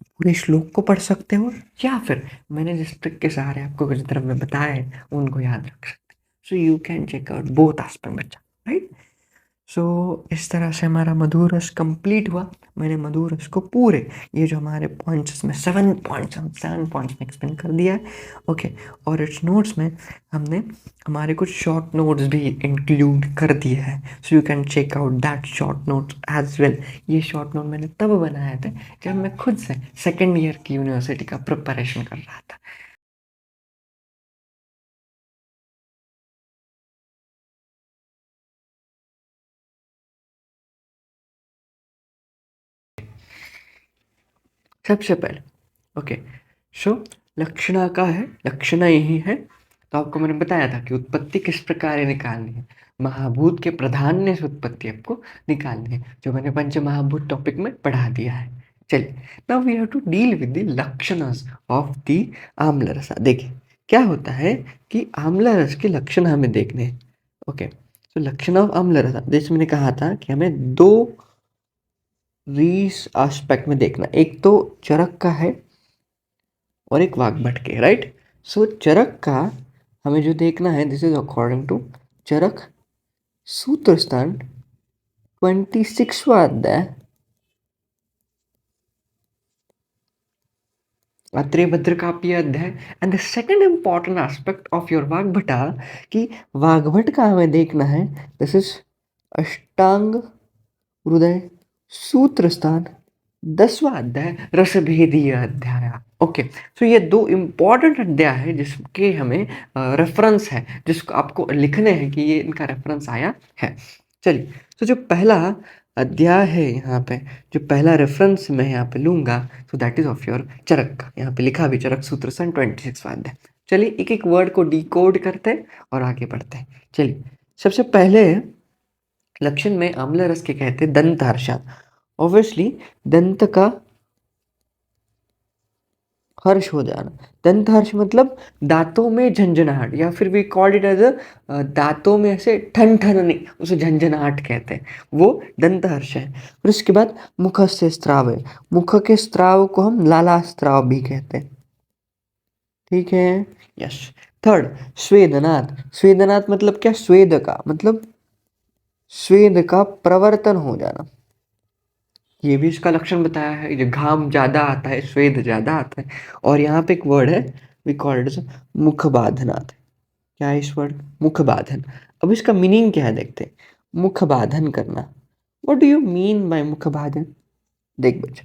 पूरे श्लोक को पढ़ सकते हो, या फिर मैंने जिस ट्रिक के सहारे आपको कुछ द्रव्य बताए उनको याद रख सकते हो। So you can check out both aspect बच्चा, राइट। सो इस तरह से हमारा मधुर रस कंप्लीट हुआ। मैंने मधुर रस को पूरे ये जो हमारे पॉइंट्स में 7 पॉइंट्स में एक्सप्लेन कर दिया है। ओके, और इट्स नोट्स में हमने हमारे कुछ शॉर्ट नोट्स भी इंक्लूड कर दिए हैं, so you can check out that short notes as well. ये शॉर्ट नोट मैंने तब बनाए थे जब मैं खुद से सेकेंड ईयर की यूनिवर्सिटी का प्रिपरेशन कर रहा था। सबसे पहले ओके, सो लक्षणा का है, लक्षणा यही है। तो आपको मैंने बताया था कि उत्पत्ति किस प्रकार निकालनी है। महाभूत के प्राधान्य से उत्पत्ति आपको निकालनी है, जो मैंने पंच महाभूत टॉपिक में पढ़ा दिया है। चलिए, now we have to deal with the लक्षणस ऑफ द आम्ल रस। देखिए क्या होता है कि आम्ल रस के लक्षण हमें देखने हैं। ओके, तो लक्षण ऑफ आम्ल रस, जैसे मैंने कहा था कि हमें 2 रीस एस्पेक्ट में देखना, एक तो चरक का है और एक वाग्भट के, राइट। सो चरक का हमें जो देखना है, this is according to Charak सूत्र स्थान 26वां अध्याय, अत्रेय भद्रकाव्य अध्याय। And the second important aspect of your Vagbhata, कि वाग्भट का हमें देखना है, दिस इज अष्टांग हृदय सूत्र स्थान 10वां अध्याय, रसभेदीय अध्याय। ओके, सो ये 2 इंपॉर्टेंट अध्याय है जिसके हमें रेफरेंस है, जिसको आपको लिखने हैं कि ये इनका रेफरेंस आया है। चलिए, तो जो पहला अध्याय है यहाँ पे, जो पहला रेफरेंस मैं यहाँ पे लूंगा, so that is of your Charak का। यहाँ पे लिखा भी चरक सूत्र सन 26 स्वाध्याय। चलिए एक एक वर्ड को डिकोड करते हैं और आगे बढ़ते हैं। चलिए सबसे पहले लक्षण में आम्ल रस के कहते हैं दंत हर्षात। ऑब्वियसली दंत का हर्ष हो जाना। दंत हर्ष मतलब दांतों में झंझनाहट, या फिर we called it as a दांतों में ऐसे ठन ठननी, उसे झंझनाहट कहते हैं, वो दंत हर्ष है। और उसके बाद मुख से स्त्राव है। मुख के स्त्राव को हम लाला स्त्राव भी कहते हैं। ठीक है, यस। थर्ड स्वेदनाद। स्वेदनाद मतलब क्या? स्वेद का मतलब स्वेद का प्रवर्तन हो जाना, ये भी इसका लक्षण बताया है। जो घाम ज्यादा आता है, स्वेद ज्यादा आता है। और यहाँ पे एक वर्ड है, वी कॉल्ड इट मुख बाधनात्। क्या है इस वर्ड? मुख बाधन। अब इसका मीनिंग क्या है देखते हैं। मुख बाधन करना, what do you mean by मुख बाधन? देख बच्चा,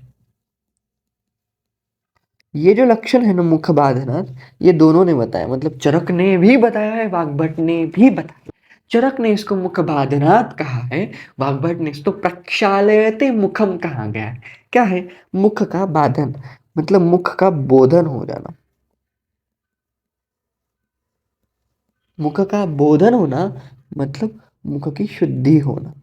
ये जो लक्षण है ना मुख बाधनात्, ये दोनों ने बताया, मतलब चरक ने भी बताया है, वाग्भट ने भी बताया। चरक ने इसको मुख बाधनात् कहा है, वाग्भट ने इसको प्रक्षालयते मुखम कहा गया है। क्या है? मुख का बाधन मतलब मुख का बोधन हो जाना। मुख का बोधन होना मतलब मुख की शुद्धि होना।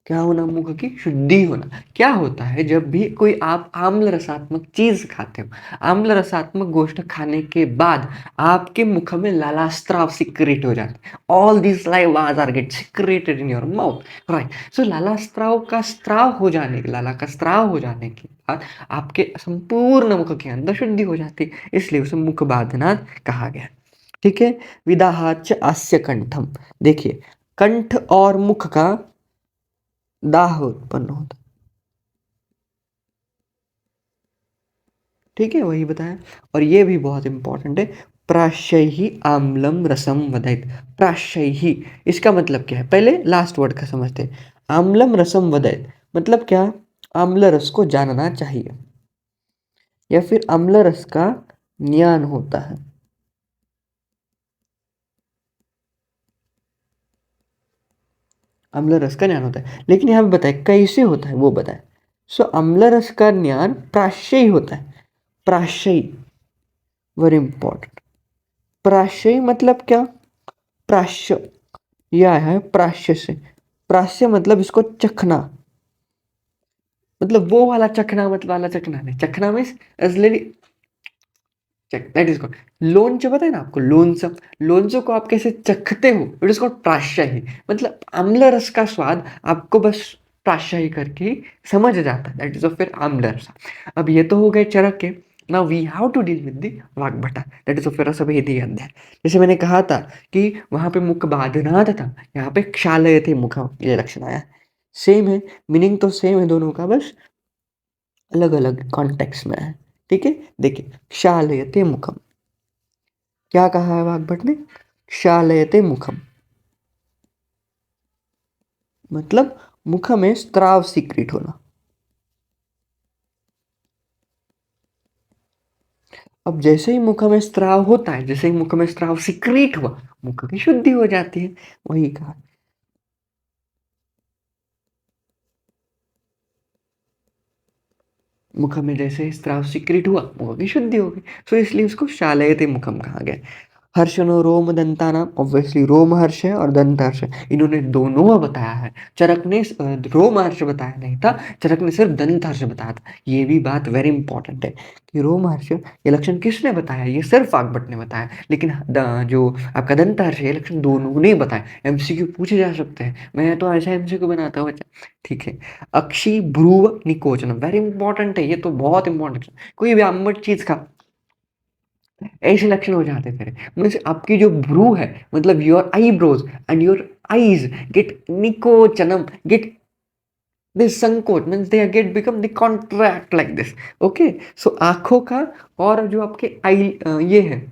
क्या होना? मुख की शुद्धि होना। क्या होता है जब भी कोई आप आम्ल रसात्मक चीज खाते हो, आम्ल रसात्मक गोष्ठ खाने के बाद आपके मुख में लालास्त्राव सिक्रेट हो जाते हैं। All this salivas are get secreted in your mouth, right? So लालास्त्राव का स्त्राव हो जाने, लाला का स्त्राव हो जाने के बाद आपके संपूर्ण मुख के अंदर शुद्धि हो जाती है, इसलिए उसे मुख बाधनात् कहा गया। ठीक है। विदाहाच आस्य कंठम। देखिए, कंठ और मुख का दाह उत्पन्न होता है। ठीक है, वही बताया। और ये भी बहुत इंपॉर्टेंट है, प्राशय ही आम्लम रसम वदयत। प्राशय ही, इसका मतलब क्या है? पहले लास्ट वर्ड का समझते हैं। आम्लम रसम वदयत मतलब क्या? आम्ल रस को जानना चाहिए, या फिर आम्ल रस का ज्ञान होता है। अम्ल रस का ज्ञान होता है, लेकिन यहाँ पे बताए कैसे होता है वो बताए। सो अम्ल रस का ज्ञान प्राश्ययी होता है। प्राश्ययी, वेरी इंपॉर्टेंट। प्राश्ययी मतलब क्या? प्राश्य, यह है प्राश्य से। प्राश्य मतलब इसको चखना, मतलब वो वाला चखना, मतलब वाला चखना नहीं। चखना मीन्स असली चेक, दैट इज कॉल्ड लोणचं। पता है ना आपको लोणचं? लोणचं को आप कैसे चखते हो, इट इज कॉल्ड प्राश्यही। मतलब आम्ल रस का स्वाद आपको बस प्राश्यही करके ही समझ जाता है, दैट इज ऑफ फिर आम्ल रस। अब ये तो हो गए चरक के। Now we have to deal with the Vagbhata, that is of फिर रसभेदी अध्याय। जैसे मैंने कहा था कि वहां पे मुख बाधनात् था, यहाँ पे क्षालयते मुखम, ये लक्षण आया। सेम है, मीनिंग तो सेम है दोनों का, बस अलग अलग कॉन्टेक्स्ट में है। ठीक है, देखिए क्षालयते मुखम, क्या कहा है वाग्भट ने? क्षालयते मुखम मतलब मुख में स्त्राव सीक्रेट होना। अब जैसे ही मुख में स्त्राव होता है, जैसे ही मुख में स्त्राव सीक्रेट हुआ, मुख की शुद्धि हो जाती है, वही कहा। मुख में जैसे ही स्त्राव सीक्रेट हुआ, मुख की शुद्धि हो गई, सो इसलिए उसको शालयते मुखम कहा गया। हर्षणो रोम दंतानाम, ऑब्वियसली रोम हर्ष है और दंत हर्ष है, इन्होंने दोनों बताया है। चरक ने रोम हर्ष बताया नहीं था, चरक ने सिर्फ दंत हर्ष बताया था। ये भी बात वेरी इंपॉर्टेंट है कि रोम हर्ष ये लक्षण किसने बताया? ये सिर्फ वाग्भट ने बताया, लेकिन जो आपका दंत हर्ष ये लक्षण दोनों ने बताया। एमसीक्यू पूछे जा सकते हैं, मैं तो ऐसा एमसीक्यू बनाता हूँ बच्चा। ठीक है। अक्षी भ्रुव निकोचन, वेरी इंपॉर्टेंट है, ये तो बहुत इंपॉर्टेंट है। कोई भी अम्बट चीज का ऐसे लक्षण हो जाते थे। मीन्स आपकी जो भ्रू है, मतलब your eyebrows and your eyes get निकोचनम, गेट दिस संकोच, means they get become the contract like this. Okay, so आंखों का और जो आपके आई ये है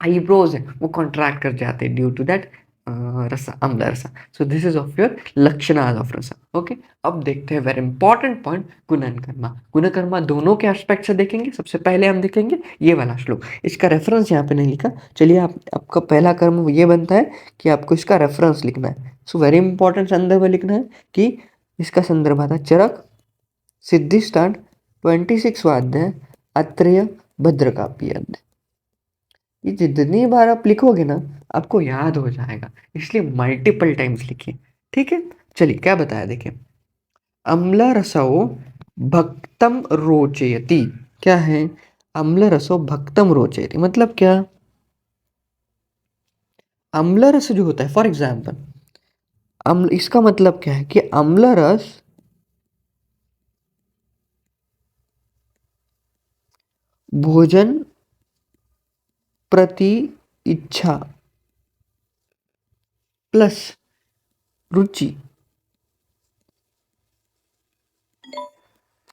आईब्रोज है, वो कॉन्ट्रैक्ट कर जाते हैं ड्यू टू दैट रसा, अम्ल रसा। So this is of your लक्षणाज ऑफ रसा। ओके, अब देखते हैं वेरी इंपॉर्टेंट पॉइंट, गुणन कर्मा। गुण कर्मा दोनों के एस्पेक्ट से देखेंगे। सबसे पहले हम देखेंगे ये वाला श्लोक, इसका रेफरेंस यहाँ पे नहीं लिखा। चलिए, आप आपका पहला कर्म ये बनता है कि आपको इसका रेफरेंस लिखना है। सो वेरी इंपॉर्टेंट संदर्भ लिखना है कि इसका संदर्भ आता है चरक, सिद्धिष्टान, 26वां अध्याय, अत्रेय, भद्रकाव्य अध्याय। ये जितनी बार आप लिखोगे ना आपको याद हो जाएगा, इसलिए मल्टीपल टाइम्स लिखिए। ठीक है, चलिए क्या बताया देखिए। अम्ल रसो भक्तम रोचयति, क्या है? अम्ल रसो भक्तम रोचयति मतलब क्या? अम्ल रस जो होता है, फॉर एग्जाम्पल अम्ल, इसका मतलब क्या है कि अम्ल रस भोजन प्रति इच्छा प्लस रुचि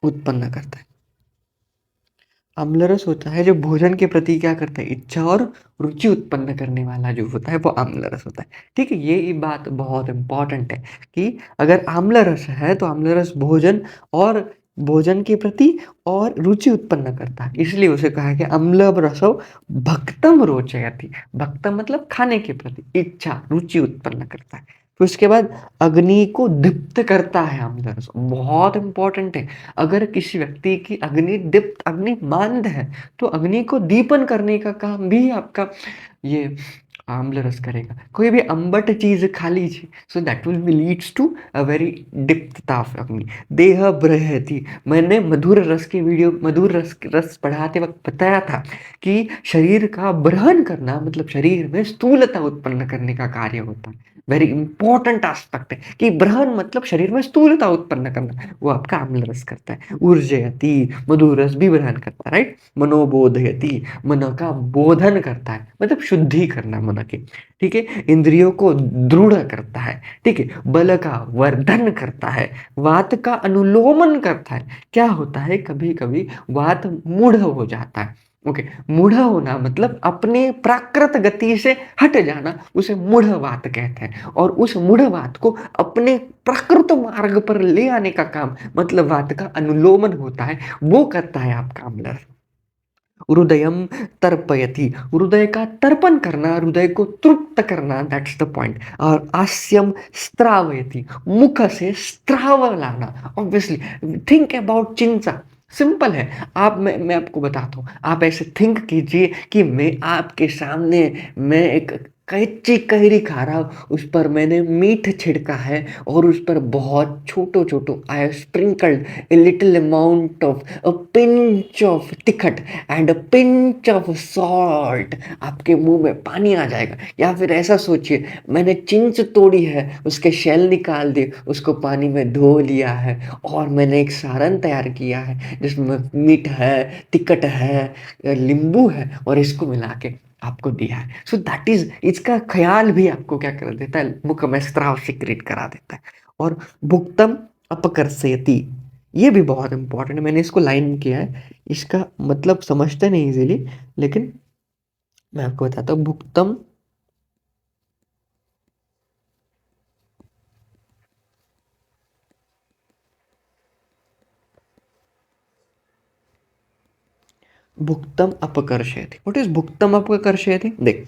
उत्पन्न करता है। अम्लरस होता है जो भोजन के प्रति क्या करता है, इच्छा और रुचि उत्पन्न करने वाला जो होता है वो आम्लरस होता है। ठीक है, ये बात बहुत इंपॉर्टेंट है कि अगर आम्लरस है तो आम्लरस भोजन के प्रति और रुचि उत्पन्न करता है, इसलिए उसे कहा है कि अम्ल रसो भक्तम रोचयति। भक्तम मतलब खाने के प्रति इच्छा रुचि उत्पन्न करता है। फिर उसके बाद अग्नि को दीप्त करता है अम्ल रस, बहुत इंपॉर्टेंट है। अगर किसी व्यक्ति की अग्नि दीप्त, अग्नि मंद है, तो अग्नि को दीपन करने का काम भी आपका ये आम्ल रस करेगा। कोई भी अम्बट चीज खा लीजिए, so that will be leads to a very डिप्तता ऑफ अग्नि। देह ब्रहति, मैंने मधुर रस रस पढ़ाते वक्त बताया था कि शरीर का ब्रहण करना मतलब शरीर में स्थूलता उत्पन्न करने का कार्य होता है। वेरी इंपॉर्टेंट एस्पेक्ट है कि ब्रहण मतलब शरीर में स्थूलता उत्पन्न करना, वो आपका आम्ल रस करता है। ऊर्जयति, मधुर रस भी ब्रहण करता है, राइट। मनोबोधयति, मन का बोधन करता है मतलब शुद्धि करना मन के। ठीक है, इंद्रियों को दृढ़ करता है। ठीक है, बल का वर्धन करता है, वात का अनुलोमन करता है। क्या होता है, कभी कभी वात मूढ़ हो जाता है। ओके, मूढ़ होना मतलब अपने प्राकृत गति से हट जाना, उसे मूढ़वात कहते हैं। और उस मूढ़वात को अपने प्राकृत मार्ग पर ले आने का काम मतलब वात का अनुलोमन होता है, वो करता है आपका आम्ल। हृदयम तर्पयति, हृदय का तर्पण करना, हृदय को तृप्त करना, दैट्स द पॉइंट। और आस्यम स्त्रावयति, मुख से स्त्राव लाना। ऑब्वियसली थिंक अबाउट चिंचा, सिंपल है। मैं आपको बताता हूँ, आप ऐसे थिंक कीजिए कि मैं आपके सामने मैं एक कच्ची कैरी खा रहा हूँ, उस पर मैंने मीठ छिड़का है और उस पर बहुत छोटो छोटो I sprinkled a little amount of a pinch of तिखट and a pinch of salt. आपके मुंह में पानी आ जाएगा। या फिर ऐसा सोचिए, मैंने चिंच तोड़ी है, उसके शेल निकाल दिए, उसको पानी में धो लिया है और मैंने एक सारन तैयार किया है जिसमें मीठ है, तिखट है, नींबू है और इसको मिला के आपको दिया है। सो दैट इज, इसका ख्याल भी आपको क्या कर देता है, मुख में स्त्राव सिक्रेट करा देता है। और भुक्तम अपकर्षयति, ये भी बहुत इंपॉर्टेंट है, मैंने इसको लाइन किया है। इसका मतलब समझते नहीं इजीली, लेकिन मैं आपको बताता हूँ। भुक्तम भुक्तम अपकर्षयति, व्हाट इज भुक्तम अपकर्षयति? देख,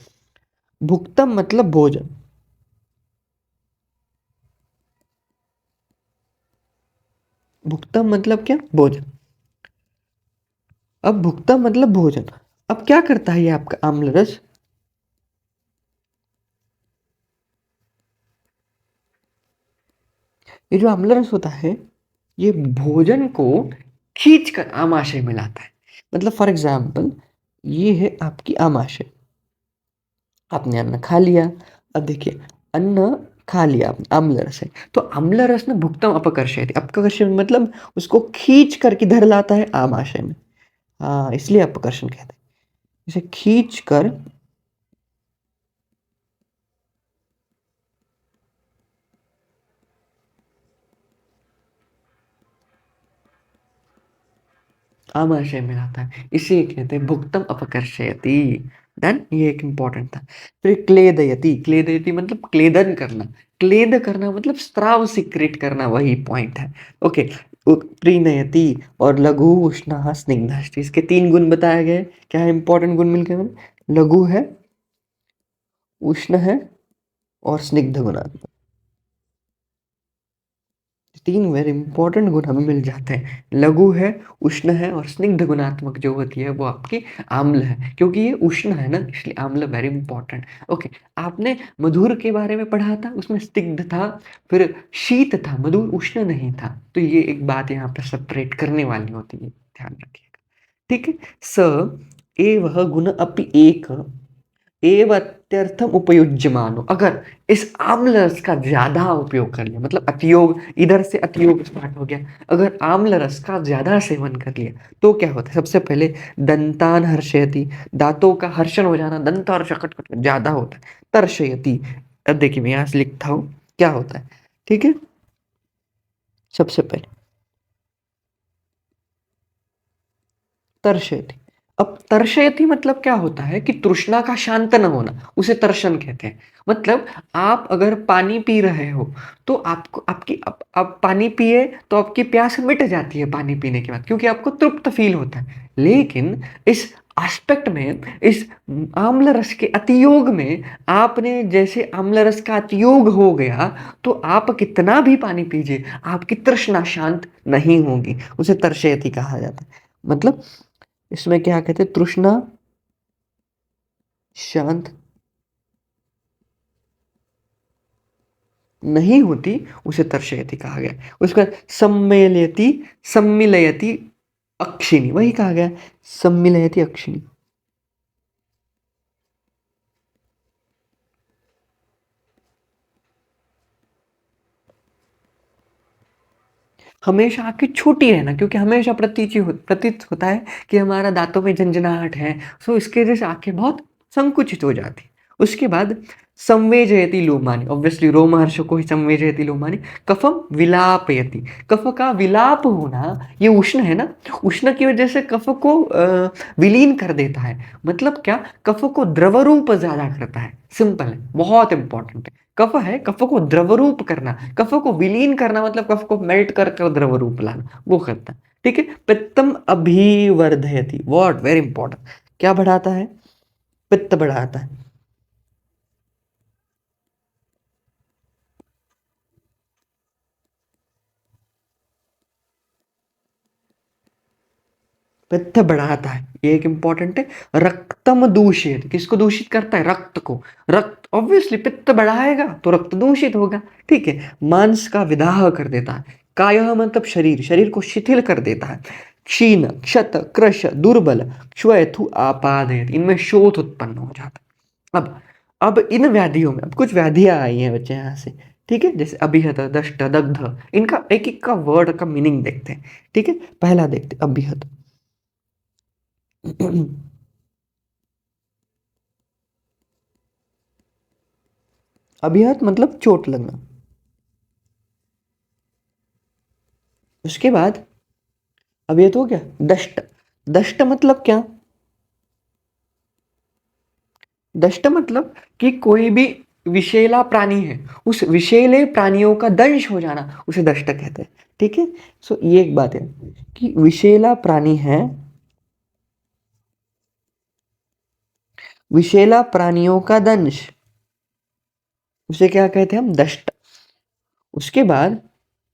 भुक्तम मतलब भोजन, भुक्तम मतलब क्या, भोजन। अब भुक्तम मतलब भोजन। अब क्या करता है ये आपका आम्ल रस, ये जो आम्ल रस होता है ये भोजन को खींच कर आमाशय में लाता है। मतलब फॉर एग्जाम्पल ये है आपकी आमाशय, आपने अन्न खा लिया। अब देखिए, अन्न खा लिया आपने, आम्ल रस है, तो आम्ल रस ना भुक्तम अपकर्षयति, अपकर्षण मतलब उसको खींच कर किधर लाता है, आमाशय में। हाँ, इसलिए अपकर्षण कहते हैं, इसे खींच कर आमाशय में लाता है, इसे कहते हैं भुक्तम अपकर्षयति। डन, ये एक इंपॉर्टेंट था। फिर क्लेदयति, क्लेदयति मतलब क्लेदन करना, क्लेद करना मतलब स्त्राव सिक्रेट करना, वही पॉइंट है। ओके, प्रीणयति और लघु उष्ण स्निग्ध, इसके 3 गुण बताए गए। क्या है इंपॉर्टेंट गुण मिलके हमें, लघु है, उष्ण है और स्निग्ध गुणात्मक। तीन वेरी इंपॉर्टेंट गुण हमें मिल जाते हैं। लघु है, उष्ण है और स्निग्ध गुणात्मक जो होती है वो आपकी आम्ल है, क्योंकि ये उष्ण है ना इसलिए आम्ल वेरी इंपॉर्टेंट। ओके, आपने मधुर के बारे में पढ़ा था, उसमें स्निग्ध था, फिर शीत था, मधुर उष्ण नहीं था। तो ये एक बात यहाँ पे सेपरेट करने वाली होती है, ध्यान रखिएगा। ठीक है। स एवह गुण अपि एक एव अत्यर्थम उपयुज्यमानो। अगर इस आम्ल रस का ज्यादा उपयोग कर लिया, मतलब अतियोग, इधर से अतियोग स्टार्ट हो गया, अगर आम्ल रस का ज्यादा सेवन कर लिया तो क्या होता है? सबसे पहले दंतान हर्षयति, दांतों का हर्षण हो जाना, दंत हर्ष खटखट ज्यादा होता है। तर्शयति, अब देखिए मैं यहां से लिखता हूं क्या होता है। ठीक है, सबसे पहले तर्शयति। अब तर्शयति मतलब क्या होता है कि तृष्णा का शांत न होना, उसे तर्शन कहते हैं। मतलब आप अगर पानी पी रहे हो तो आपको आपकी आप पानी पिए तो आपकी प्यास मिट जाती है पानी पीने के बाद, क्योंकि आपको तृप्त फील होता है। लेकिन इस एस्पेक्ट में, इस आम्ल रस के अतियोग में, आपने जैसे आम्ल रस का अतियोग हो गया तो आप कितना भी पानी पीजिए आपकी तृष्णा शांत नहीं होगी, उसे तर्शयति कहा जाता है। मतलब इसमें क्या कहते हैं, तृष्णा शांत नहीं होती, उसे तर्शयति कहा गया। उसके बाद सम्मेलयति, सम्मिलयति अक्षिणी, वही कहा गया, सम्मिलयति अक्षिणी। हमेशा आंखें छोटी है ना, क्योंकि हमेशा प्रतीत होता है कि हमारा दांतों में झंझनाहट है, सो इसके वजह से आंखें बहुत संकुचित हो जाती। उसके बाद संवेजयति लोमानी, ऑब्वियसली रोमहर्ष को ही संवेजयति लोमानी। कफम विलापयति, कफ का विलाप होना, ये उष्ण है ना, उष्ण की वजह से कफ को विलीन कर देता है। मतलब क्या, कफ को द्रव रूप ज्यादा करता है। सिंपल है, बहुत इंपॉर्टेंट है। कफ है, कफ को द्रव रूप करना, कफ को विलीन करना, मतलब कफ को मेल्ट कर कर द्रव रूप लाना, वो करता है। ठीक है। पित्तम अभिवर्धयति, व्हाट वेरी इंपॉर्टेंट, क्या बढ़ाता है? पित्त बढ़ाता है। पित्त बढ़ाता है, ये एक इंपॉर्टेंट है। रक्तम दूषित, किसको दूषित करता है? रक्त को। रक्त ऑब्वियसली पित्त बढ़ाएगा तो रक्त दूषित होगा। ठीक है। मांस का विदाह कर देता है। कायः मतलब शरीर, शरीर को शिथिल कर देता है। क्षीण, क्षत, कृश, दुर्बल, श्वेथु आपादयत, इनमें शोथ उत्पन्न हो जाता है। अब इन व्याधियों में, अब कुछ व्याधियां आई हैं बच्चे यहाँ से। ठीक है, जैसे अभिहत, दष्ट, दग्ध, इनका एक एक का वर्ड का मीनिंग देखते हैं। ठीक है, पहला देखते हैं अभिहत। अभिहत मतलब चोट लगना। उसके बाद अभिहत हो गया दष्ट। दष्ट मतलब क्या? दष्ट मतलब कि कोई भी विषैला प्राणी है, उस विषैले प्राणियों का दंश हो जाना, उसे दष्ट कहते हैं। ठीक है। सो ये एक बात है कि विषैला प्राणी है, विषैला प्राणियों का दंश, उसे क्या कहते हैं हम? दष्ट। उसके बाद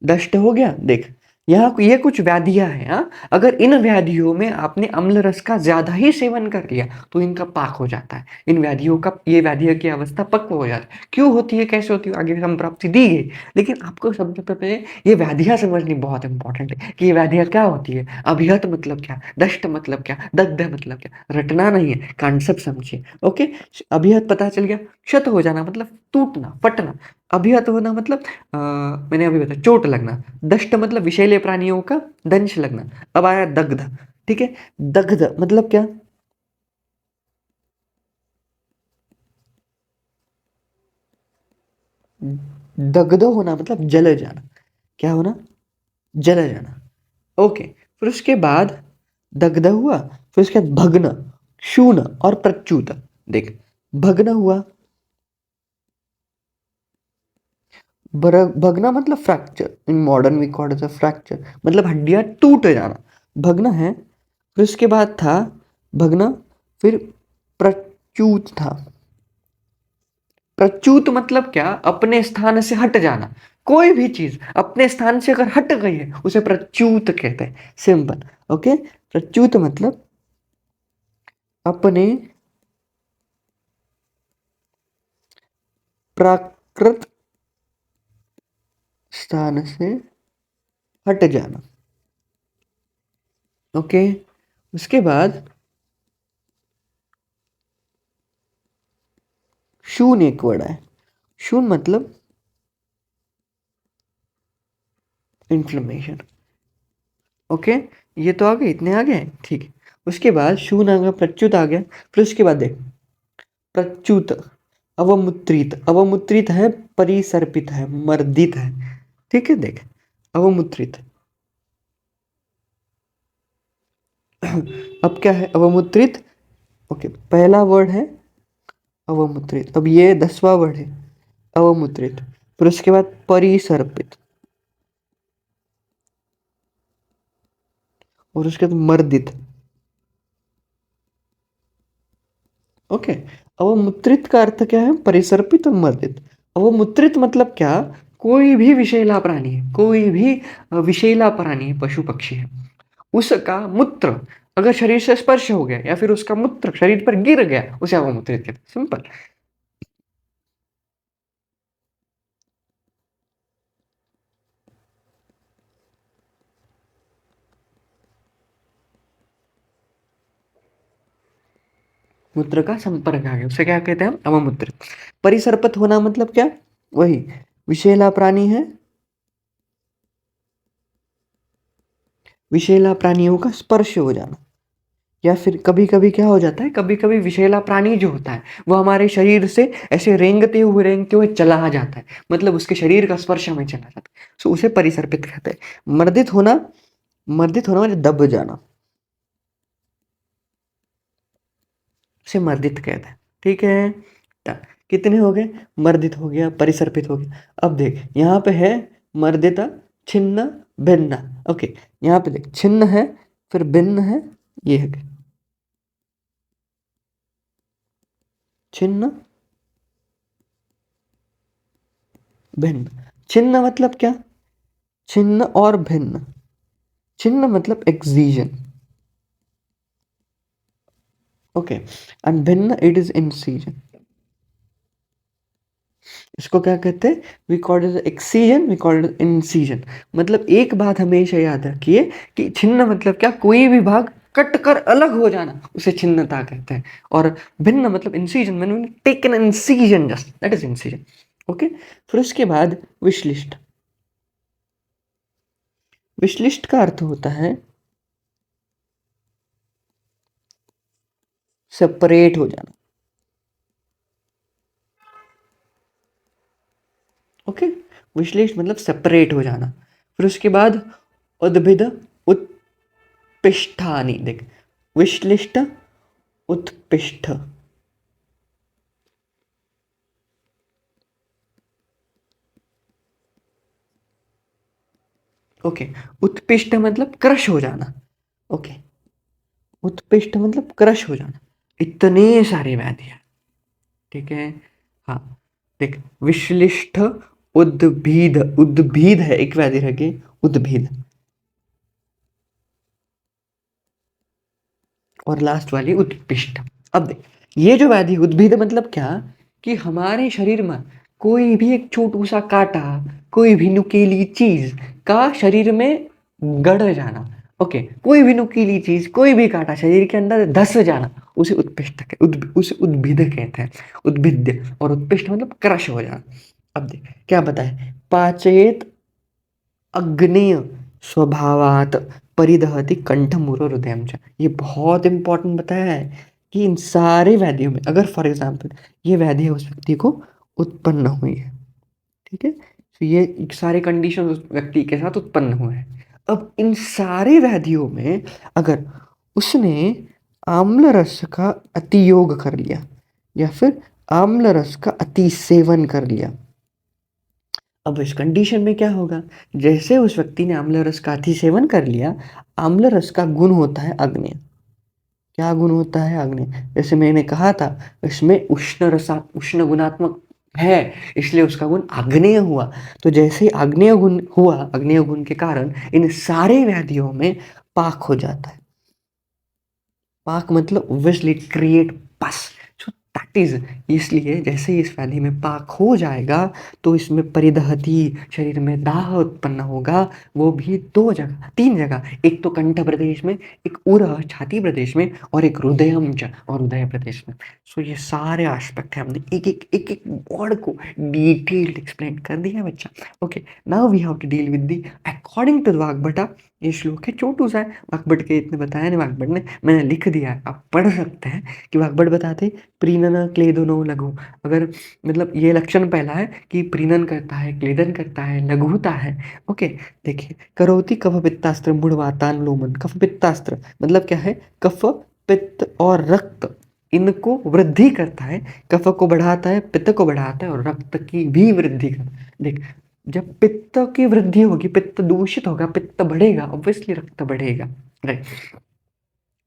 दष्ट हो गया। देख, यहाँ ये कुछ व्याधियां हैं। हाँ, अगर इन व्याधियों में आपने अम्ल रस का ज्यादा ही सेवन कर लिया तो इनका पाक हो जाता है। इन व्याधियों का, ये व्याधियों की अवस्था पक्व हो जाती है। क्यों होती है, कैसे होती है, आगे हम प्राप्ति दी गई। लेकिन आपको सबसे पहले ये व्याधियां समझनी बहुत इंपॉर्टेंट है कि ये व्याधियां क्या होती है। अभिहत मतलब क्या, दष्ट मतलब क्या, दग्ध मतलब क्या, रटना नहीं है, कॉन्सेप्ट समझिए। ओके। अभिहत पता चल गया, क्षत हो जाना मतलब टूटना, फटना। अभिहत होना मतलब मैंने अभी बताया चोट लगना। दष्ट मतलब विषैले प्राणियों का दंश लगना। अब आया दग्ध। ठीक है। दग्ध मतलब क्या? दग्ध होना मतलब जल जाना। क्या होना? जल जाना। ओके। फिर उसके बाद दग्ध हुआ, फिर उसके बाद भग्न, शून और प्रच्युत। देख, भग्न हुआ, भगना मतलब fracture, in modern we call it fracture, मतलब हड्डियां टूट जाना, भगना है। फिर उसके बाद था भगना, फिर प्रच्युत था। प्रच्युत मतलब क्या? अपने स्थान से हट जाना। कोई भी चीज अपने स्थान से अगर हट गई है उसे प्रच्युत कहते हैं। सिंपल। ओके, प्रच्युत मतलब अपने प्राकृत स्थान से हट जाना। ओके, उसके बाद शून्य एक वर्ड है। शून्य मतलब इन्फ्लेमेशन। ओके, ये तो आ गए, इतने आ गए, ठीक है। उसके बाद शून्य आ गया, प्रच्युत आ गया। फिर उसके बाद देख, प्रच्युत अवमुत्रित, अवमुत्रित है, परिसर्पित है, मर्दित है। ठीक है, देख अवमुत्रित। अब क्या है अवमुत्रित? ओके, पहला वर्ड है अवमुद्रित। अब ये 10वां वर्ड है अवमुद्रित। फिर उसके बाद परिसर्पित, और उसके बाद मर्दित। ओके, अवमुद्रित का अर्थ क्या है? परिसर्पित और मर्दित। अवमुद्रित मतलब क्या? कोई भी विषैला प्राणी है, कोई भी विषैला प्राणी है, पशु पक्षी है, उसका मूत्र अगर शरीर से स्पर्श हो गया या फिर उसका मूत्र शरीर पर गिर गया, उसे अवमुद्रित कहते हैं। सिंपल। मूत्र का संपर्क आ गया, उसे क्या कहते हैं? अवमुद्रित। परिसर्पित होना मतलब क्या? वही विषैला प्राणी है, विषैला प्राणियों का स्पर्श हो जाना। या फिर कभी कभी क्या हो जाता है, कभी कभी विषैला प्राणी जो होता है वो हमारे शरीर से ऐसे रेंगते हुए चला जाता है, मतलब उसके शरीर का स्पर्श हमें चला जाता है, सो उसे परिसर्पित कहते हैं। मर्दित होना, मर्दित होना मतलब दब जाना, उसे मर्दित कहते हैं। ठीक है, कितने हो गए? मर्दित हो गया, परिसर्पित हो गया। अब देख यहाँ पे है मर्दित, छिन्न, भिन्न। ओके, यहाँ पे देख छिन्न है, फिर भिन्न है, ये है छिन्न भिन्न। छिन्न मतलब क्या? छिन्न और भिन्न। छिन्न मतलब एक्सीजन। ओके, एंड भिन्न इट इज इंसीजन। इसको क्या कहते हैं? We called it excision, we called it incision. मतलब एक बात हमेशा याद रखिए कि छिन्न मतलब क्या? कोई भी भाग कट कर अलग हो जाना, उसे छिन्नता कहते हैं। और भिन्न मतलब इंसीजन, मैंने taken incision, just that is incision. Okay, फिर उसके बाद विश्लिष्ट। विश्लिष्ट का अर्थ होता है सेपरेट हो जाना। ओके, विश्लिष्ट मतलब सेपरेट हो जाना। फिर उसके बाद उद्भिद उत्पिष्ठानि। देख, विश्लिष्ट, उत्पिष्ठ। ओके, उत्पिष्ट मतलब क्रश हो जाना। ओके, उत्पिष्ट मतलब क्रश हो जाना। इतने सारे व्याधि हैं। ठीक है, हाँ, देख विश्लिष्ट, उद्भिद, उद्भिद है एक व्याधि रह गई, उद्भिद। और लास्ट वाली उत्पिष्ट। अब देख, ये जो व्याधि उद्भिद मतलब क्या? कि हमारे शरीर में कोई भी एक छोटू सा कांटा, कोई भी नुकीली चीज का शरीर में गड़ जाना। ओके, कोई भी नुकीली चीज, कोई भी कांटा शरीर के अंदर धस जाना, उसे उत्पिष्ट उसे उद्भिद कहते हैं। उद्भिद्य और उत्पिष्ट मतलब क्रश हो जाना। अब देख क्या बताए, पाचयेत अग्नेय स्वभावात परिदहति कंठमूल हृदयम च। ये बहुत इंपॉर्टेंट बताया है कि इन सारे व्याधियों में अगर फॉर एग्जाम्पल ये व्याधि उस व्यक्ति को उत्पन्न हुई है, ठीक है, तो ये सारे कंडीशन उस व्यक्ति के साथ उत्पन्न हुए हैं। अब इन सारे व्याधियों में अगर उसने आम्ल रस का अतियोग कर लिया या फिर आम्ल रस का अति सेवन कर लिया, अब इस कंडीशन में क्या होगा? जैसे उस व्यक्ति ने आम्ल रस का अति सेवन कर लिया, आम्ल रस का गुण होता है अग्नि। क्या गुण होता है? अग्नि। जैसे मैंने कहा था, इसमें उष्ण गुणात्मक है, इसलिए उसका गुण आग्नेय हुआ। तो जैसे ही आग्नेय गुण हुआ, आग्नेय गुण के कारण इन सारे व्याधियों में पाक हो जाता है। पाक मतलब ऑब्वियसली क्रिएट पस। सो दैट इज, इसलिए जैसे ही इस व्याधि में पाक हो जाएगा तो इसमें परिदहती, शरीर में दाह उत्पन्न होगा। वो भी दो जगह, तीन जगह, एक तो कंठ प्रदेश में, एक उरह छाती प्रदेश में, और एक हृदयम च और हृदय प्रदेश में। सो ये सारे एस्पेक्ट है, हमने एक वर्ड को डिटेल्ड एक्सप्लेन कर दिया है बच्चा। Okay, now we have to deal with the according to Vagbhata. ये श्लोक है छोटू सा है, वाग्भट के इतने बताया नहीं, वाग्भट ने, मैंने लिख दिया है, आप पढ़ सकते हैं कि वाग्भट बताते प्रीणन क्लेदनो लघु। अगर मतलब ये लक्षण पहला है कि प्रीणन करता है, क्लेदन करता है, लघुता है। ओके, देखिए, करोति कफ पित्तास्त्र मूढ़ वातानुलोमन। कफ पित्तास्त्र मतलब क्या है? कफ, पित्त और रक्त, इनको वृद्धि करता है। कफ को बढ़ाता है, पित्त को बढ़ाता है, और रक्त की भी वृद्धि करता है। देख, जब पित्त की वृद्धि होगी, पित्त दूषित होगा, पित्त बढ़ेगा, ऑब्वियसली रक्त बढ़ेगा, राइट।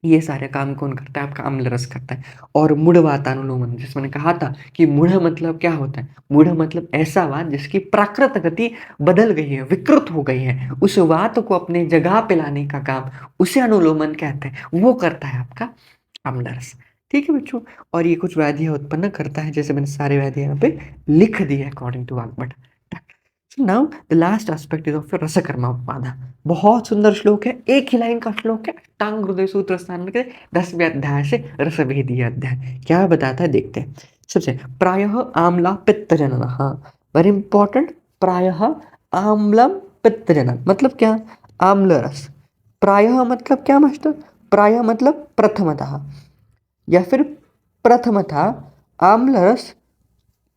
ये सारे काम कौन करता है? आपका अम्ल रस करता है। और मूढ़ वातानुलोमन, जिसमें मैंने कहा था कि मूढ़ मतलब क्या होता है? मूढ़ मतलब ऐसा वात जिसकी प्राकृत गति बदल गई है, विकृत हो गई है, उस वात को अपने जगह पे लाने का काम उसे अनुलोमन कहते हैं। वो करता है आपका अम्ल रस। ठीक है बच्चों, और ये कुछ व्याधियां उत्पन्न करता है, जैसे मैंने सारे व्याधियां यहाँ पे लिख दिए according to Vagbhata. So now the last aspect is of your रसकर्मा उपादा। बहुत सुंदर श्लोक है, एक ही लाइन का श्लोक है, अष्टांग हृदय सूत्र स्थान के 10वें अध्याय से रसभेदी अध्याय। क्या बताता है देखते हैं। सबसे प्रायः आम्ला पित्त जनन, हाँ वेरी इंपॉर्टेंट। प्रायः आम्लम पित्त जनन मतलब क्या? आम्ल रस। प्रायः मतलब क्या मास्टर? प्रायः मतलब प्रथमतः, या फिर प्रथमतः आम्ल रस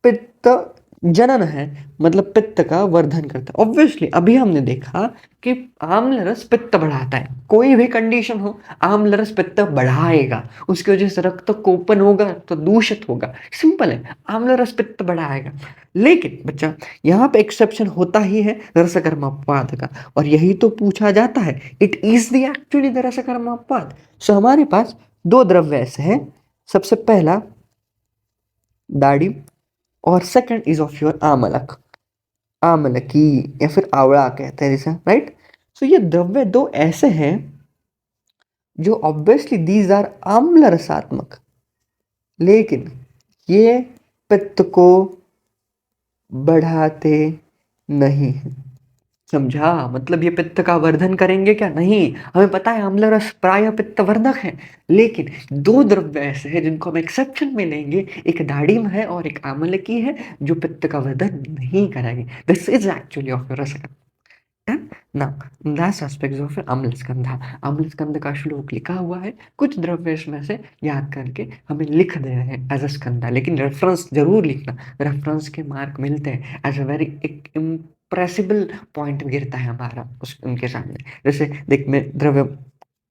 पित्त जनन है, मतलब पित्त का वर्धन करता है। ऑब्वियसली अभी हमने देखा कि आम्ल रस पित्त बढ़ाता है, कोई भी कंडीशन हो आम्ल रस पित्त बढ़ाएगा, उसकी वजह से रक्त कोपन होगा तो दूषित होगा, सिंपल है, आम्ल रस पित्त बढ़ाएगा। लेकिन बच्चा यहाँ पे एक्सेप्शन होता ही है रसकर्मापवाद का, और यही तो पूछा जाता है, it is the actually the rasakarmapavad. So हमारे पास दो द्रव्य ऐसे हैं, सबसे पहला दाढ़ी, और सेकंड इज ऑफ योर आमलक, आमलकी, या फिर आवड़ा कहते हैं जिसे, राइट। सो ये द्रव्य दो ऐसे हैं जो ऑब्वियसली दीज आर आम्ल रसात्मक, लेकिन ये पित्त को बढ़ाते नहीं हैं। समझा? मतलब ये पित्त का वर्धन करेंगे क्या? नहीं, हमें पता है अम्ल रस प्राय पित्तवर्धक है, लेकिन दो द्रव्य ऐसे हैं जिनको हम एक्सेप्शन में लेंगे, एक दाड़िम है और एक आमलकी है, जो पित्त का वर्धन नहीं करेंगे। This is actually of rasa. Done. Now last aspect of Amlaskandha. अम्लस्कंध का श्लोक लिखा हुआ है, कुछ द्रव्य इसमें से याद करके हमें लिख दे रहे हैं एज अ स्कंधा, लेकिन रेफरेंस जरूर लिखना, रेफरेंस के मार्क मिलते हैं एज अ वेरी एक इम्प्रेसिबल पॉइंट गिरता है हमारा उस उनके सामने। जैसे देख, मैं द्रव्य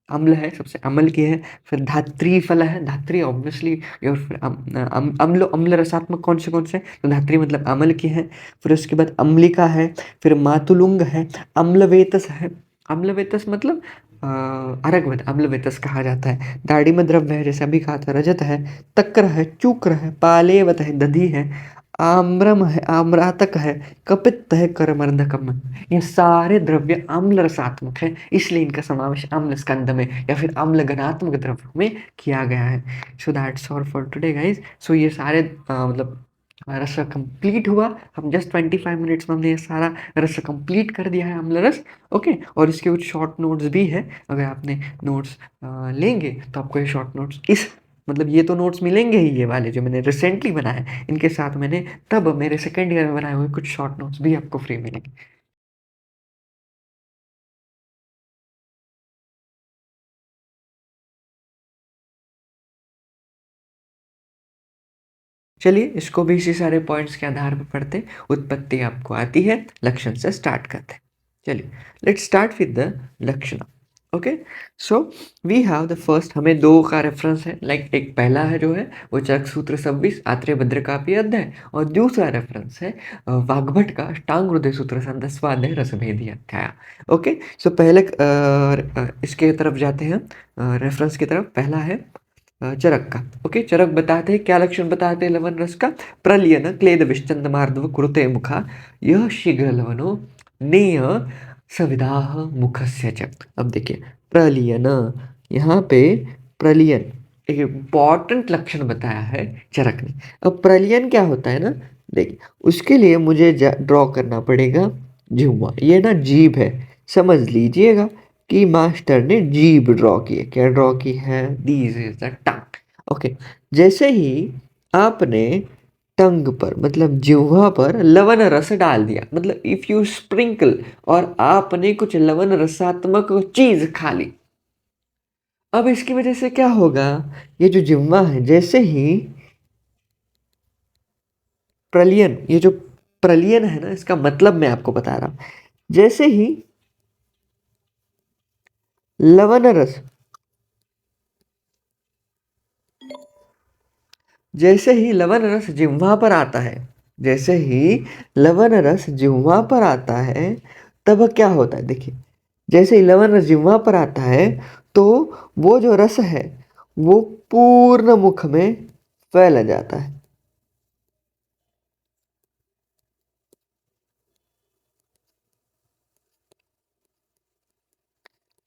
अम्ल है, सबसे अम्ल की है, फिर धात्री फल है, धात्री ऑब्वियसली, और फिर अम्ल, अम्ल रसात्मक कौन से, तो धात्री मतलब अम्ल की है। फिर उसके बाद अम्लिका है, फिर मातुलुंग है, अम्लवेतस है। अम्लवेतस मतलब अरगवत अम्लवेतस कहा जाता है। दाढ़ी में द्रव्य है, जैसे अभी कहा था, रजत है, तक्र है, चूक्र है, पालेवत है, दधी है, आम्रम है, आम्रातक है, कपित्त है, करमर्दकम। ये सारे द्रव्य अम्ल रसात्मक है, इसलिए इनका समावेश अम्ल स्कंद में या फिर अम्ल घनात्मक द्रव्यों में किया गया है। So that's all for today guys. So ये सारे मतलब रस कंप्लीट हुआ, हम जस्ट 25 मिनट्स में हमने ये सारा रस कंप्लीट कर दिया है, अम्ल रस। ओके, और इसके कुछ शॉर्ट नोट्स भी है, अगर आपने नोट्स लेंगे तो आपको ये शॉर्ट नोट्स इस मतलब ये तो नोट्स मिलेंगे ही, ये वाले जो मैंने रिसेंटली बनाए, इनके साथ मैंने तब मेरे सेकेंड ईयर में बनाए हुए कुछ शॉर्ट नोट्स भी आपको फ्री मिलेंगे। चलिए इसको भी इसी सारे पॉइंट्स के आधार पर पढ़ते, उत्पत्ति आपको आती है, लक्षण से स्टार्ट करते हैं। चलिए लेट्स स्टार्ट विद द लक्षण। Okay, so we have the first, हमें दो का रेफरेंस है, लाइक एक पहला है जो है वो चरक सूत्र 26 आत्रेय भद्रकापी अध्याय, और दूसरा रेफरेंस है वाग्भट का अष्टांग हृदय सूत्र 10वां अध्याय रसभेदी अध्याय। ओके, सो पहले इसके तरफ जाते हैं, रेफरेंस की तरफ। पहला है चरक का। ओके, चरक बताते हैं क्या लक्षण बताते हैं लवन रस का। प्रलियन क्लेद विश्चंद मार्दव कुरुते मुखा यह शीघ्र लवनो नेय सविदाह मुखस्य च। अब देखिए प्रलियन, यहाँ पे प्रलियन एक इम्पॉर्टेंट लक्षण बताया है चरक ने। अब प्रलियन क्या होता है ना, देखिए उसके लिए मुझे ड्रॉ करना पड़ेगा जिह्वा, ये ना जीभ है, समझ लीजिएगा कि मास्टर ने जीभ ड्रॉ की है। क्या ड्रॉ की है? This is the tongue. Okay, जैसे ही आपने टंग पर मतलब जिह्वा पर लवण रस डाल दिया, मतलब इफ यू स्प्रिंकल, और आपने कुछ लवण रसात्मक चीज खा ली, अब इसकी वजह से क्या होगा, ये जो जिह्वा है जैसे ही प्रलियन, ये जो प्रलियन है ना, इसका मतलब मैं आपको बता रहा हूं, जैसे ही लवण रस, जैसे ही लवण रस जिह्वा पर आता है, जैसे ही लवण रस जिह्वा पर आता है, तब क्या होता है देखिए, जैसे ही लवण रस जिह्वा पर आता है तो वो जो रस है वो पूर्ण मुख में फैल जाता है।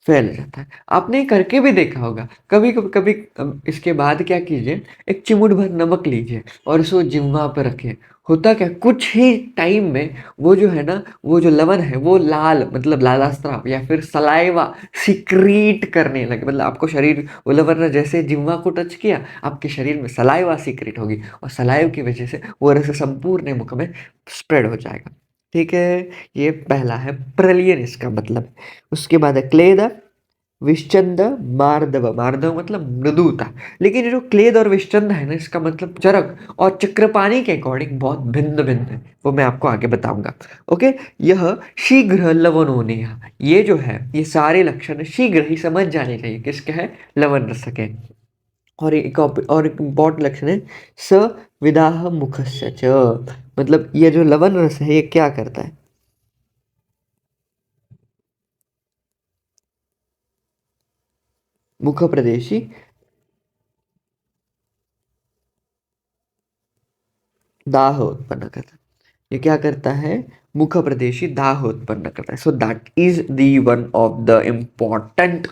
फैल जाता है। आपने करके भी देखा होगा कभी कभी कभी। इसके बाद क्या कीजिए, एक चिमूट भर नमक लीजिए और उसको जिह्वा पर रखिए। होता क्या, कुछ ही टाइम में वो जो है ना, वो जो लवण है वो लाल, मतलब लालास्त्राव या फिर सलाइवा सिक्रीट करने लगे। मतलब आपको शरीर, वो लवण ने जैसे जिह्वा को टच किया, आपके शरीर में सलाइवा सिक्रीट होगी और सलाइव की वजह से वो रस संपूर्ण मुख में स्प्रेड हो जाएगा। ठीक है, ये पहला है प्रलियन, इसका मतलब। उसके बाद है क्लेद विश्चंद मार्दव। मार्दव मतलब मृदुता। लेकिन ये जो क्लेद और विश्चंद है ना, इसका मतलब चरक और चक्रपाणी के अकॉर्डिंग बहुत भिन्न भिन्न है, वो मैं आपको आगे बताऊंगा। ओके, यह शीघ्र लवणोनेय, ये जो है ये सारे लक्षण शीघ्र ही समझ जाने चाहिए किसके है, लवण रस के। और एक इम्पॉर्टेंट लक्षण है सविदाह मुखस्य च, मतलब ये जो लवण रस है ये क्या करता है, मुख प्रदेशी दाह उत्पन्न करता है। ये क्या करता है, मुख प्रदेशी दाह उत्पन्न करता है। So that is the one of the important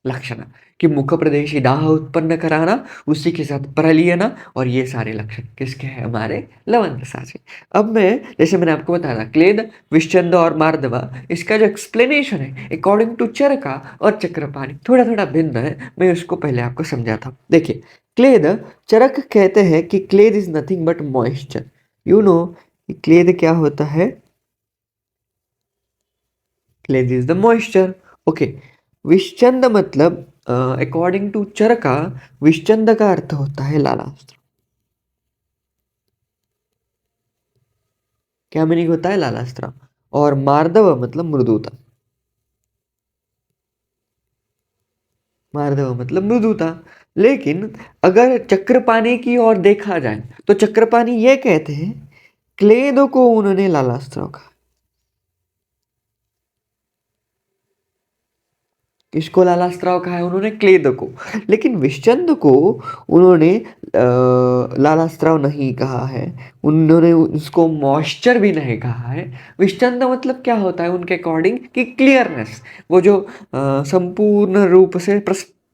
लक्षण, कि मुख प्रदेशी दाह उत्पन्न कराना, उसी के साथ प्रलियना, और ये सारे लक्षण किसके हैं, हमारे लवण रसाचे। अब मैं, जैसे मैंने आपको बताया था क्लेद विश्चंद और मार्दवा, इसका जो एक्सप्लेनेशन है अकॉर्डिंग टू चरका और चक्रपाणी थोड़ा थोड़ा भिन्न है। मैं उसको पहले आपको समझाता हूँ। देखिए क्लेद, चरक कहते हैं कि kleda is nothing but moisture. You know क्लेद क्या होता है, kleda is the moisture. Okay, विश्चंद मतलब अकॉर्डिंग टू चरका, विश्चंद का अर्थ होता है लालास्त्र। क्या मीनिंग होता है, लालास्त्र। और मार्दव मतलब मृदुता, मार्दव मतलब मृदुता। लेकिन अगर चक्रपाणी की ओर देखा जाए तो चक्रपाणी ये कहते हैं क्लेद को उन्होंने लालास्त्र कहा। किसको लालास्त्राव कहा है उन्होंने, क्लेद को। लेकिन विश्चंद को उन्होंने लालास्त्राव नहीं कहा है, उन्होंने उसको मॉइस्चर भी नहीं कहा है। विश्चंद मतलब क्या होता है उनके अकॉर्डिंग, कि क्लियरनेस, वो जो संपूर्ण रूप से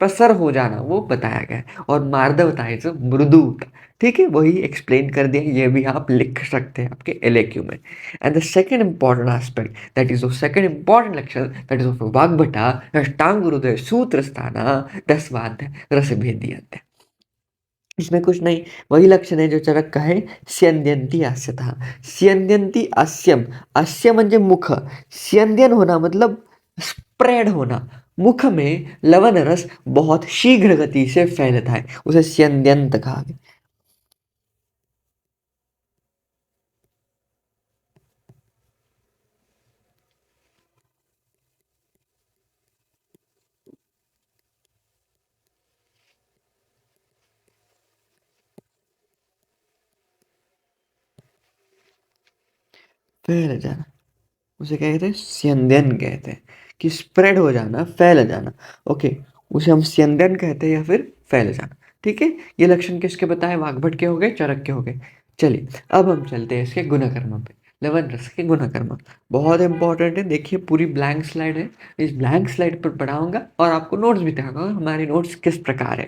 प्रसर हो जाना, वो बताया गया है। और मार्दवता है जो मृदुता। ठीक है, वही एक्सप्लेन कर दिया, ये भी आप लिख सकते हैं आपके एलएक्यू में। And the second important aspect, that is the second important lecture, that is of Vagbhata, Ashtanguruday Sutrasthana, दसवाध्याय रसभेदियध्याय। इसमें कुछ नहीं, वही लक्षण है जो चरक का है, स्यंद्यंती आस्यतः। स्यंद्यंती अस्यम, अस्य म्हणजे मुख, स्यंद्यन होना मतलब स्प्रेड होना। मुख में लवण रस बहुत शीघ्र गति से फैलता है, उसे स्यंद्यंत कहा गया। फैल जाना, उसे क्या कहते हैं, स्यंदन कहते हैं, कि स्प्रेड हो जाना, फैल जाना। ओके, उसे हम स्यंदन कहते हैं या फिर फैल जाना। ठीक है, ये लक्षण किसके बताए, वाग्भट के हो गए, चरक के हो गए। चलिए अब हम चलते हैं इसके गुणकर्म पे। लवन रस के गुणकर्म बहुत इंपॉर्टेंट है। देखिए पूरी ब्लैंक स्लाइड है, इस ब्लैंक स्लाइड पर पढ़ाऊंगा और आपको नोट्स भी दिखाऊंगा हमारे नोट्स किस प्रकार है।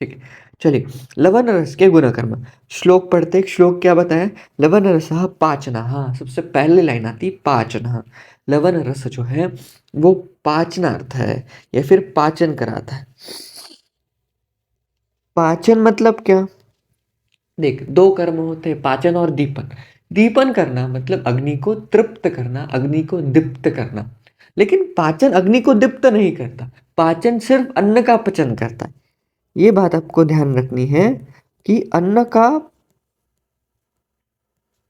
ठीक है, चलिए लवन रस के गुणकर्म। श्लोक पढ़ते, श्लोक क्या बताया, लवन रस पाचन, हाँ सबसे पहले लाइन आती पाचन। लवन रस जो है वो पाचनार्थ है या फिर पाचन कराता है। पाचन मतलब क्या, देख दो कर्म होते हैं, पाचन और दीपन। दीपन करना मतलब अग्नि को तृप्त करना, अग्नि को दीप्त करना। लेकिन पाचन अग्नि को दीप्त नहीं करता, पाचन सिर्फ अन्न का पचन करता है। ये बात आपको ध्यान रखनी है कि अन्न का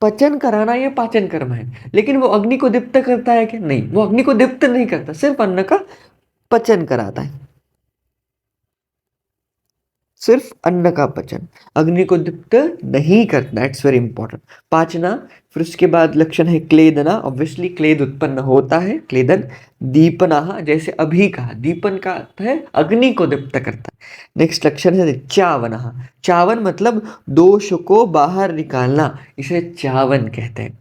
पचन कराना ये पाचन कर्म है। लेकिन वो अग्नि को दीप्त करता है क्या, नहीं, वो अग्नि को दीप्त नहीं करता, सिर्फ अन्न का पचन कराता है, सिर्फ अन्न का पचन, अग्नि को दीप्त नहीं करना। It's very important. पाचना, फिर उसके बाद लक्षण है क्लेदना, ऑब्वियसली क्लेद उत्पन्न होता है, क्लेदन। दीपना, जैसे अभी कहा, दीपन का अर्थ है अग्नि को दीप्त करता है। नेक्स्ट लक्षण है चावन। चावन मतलब दोष को बाहर निकालना, इसे चावन कहते हैं।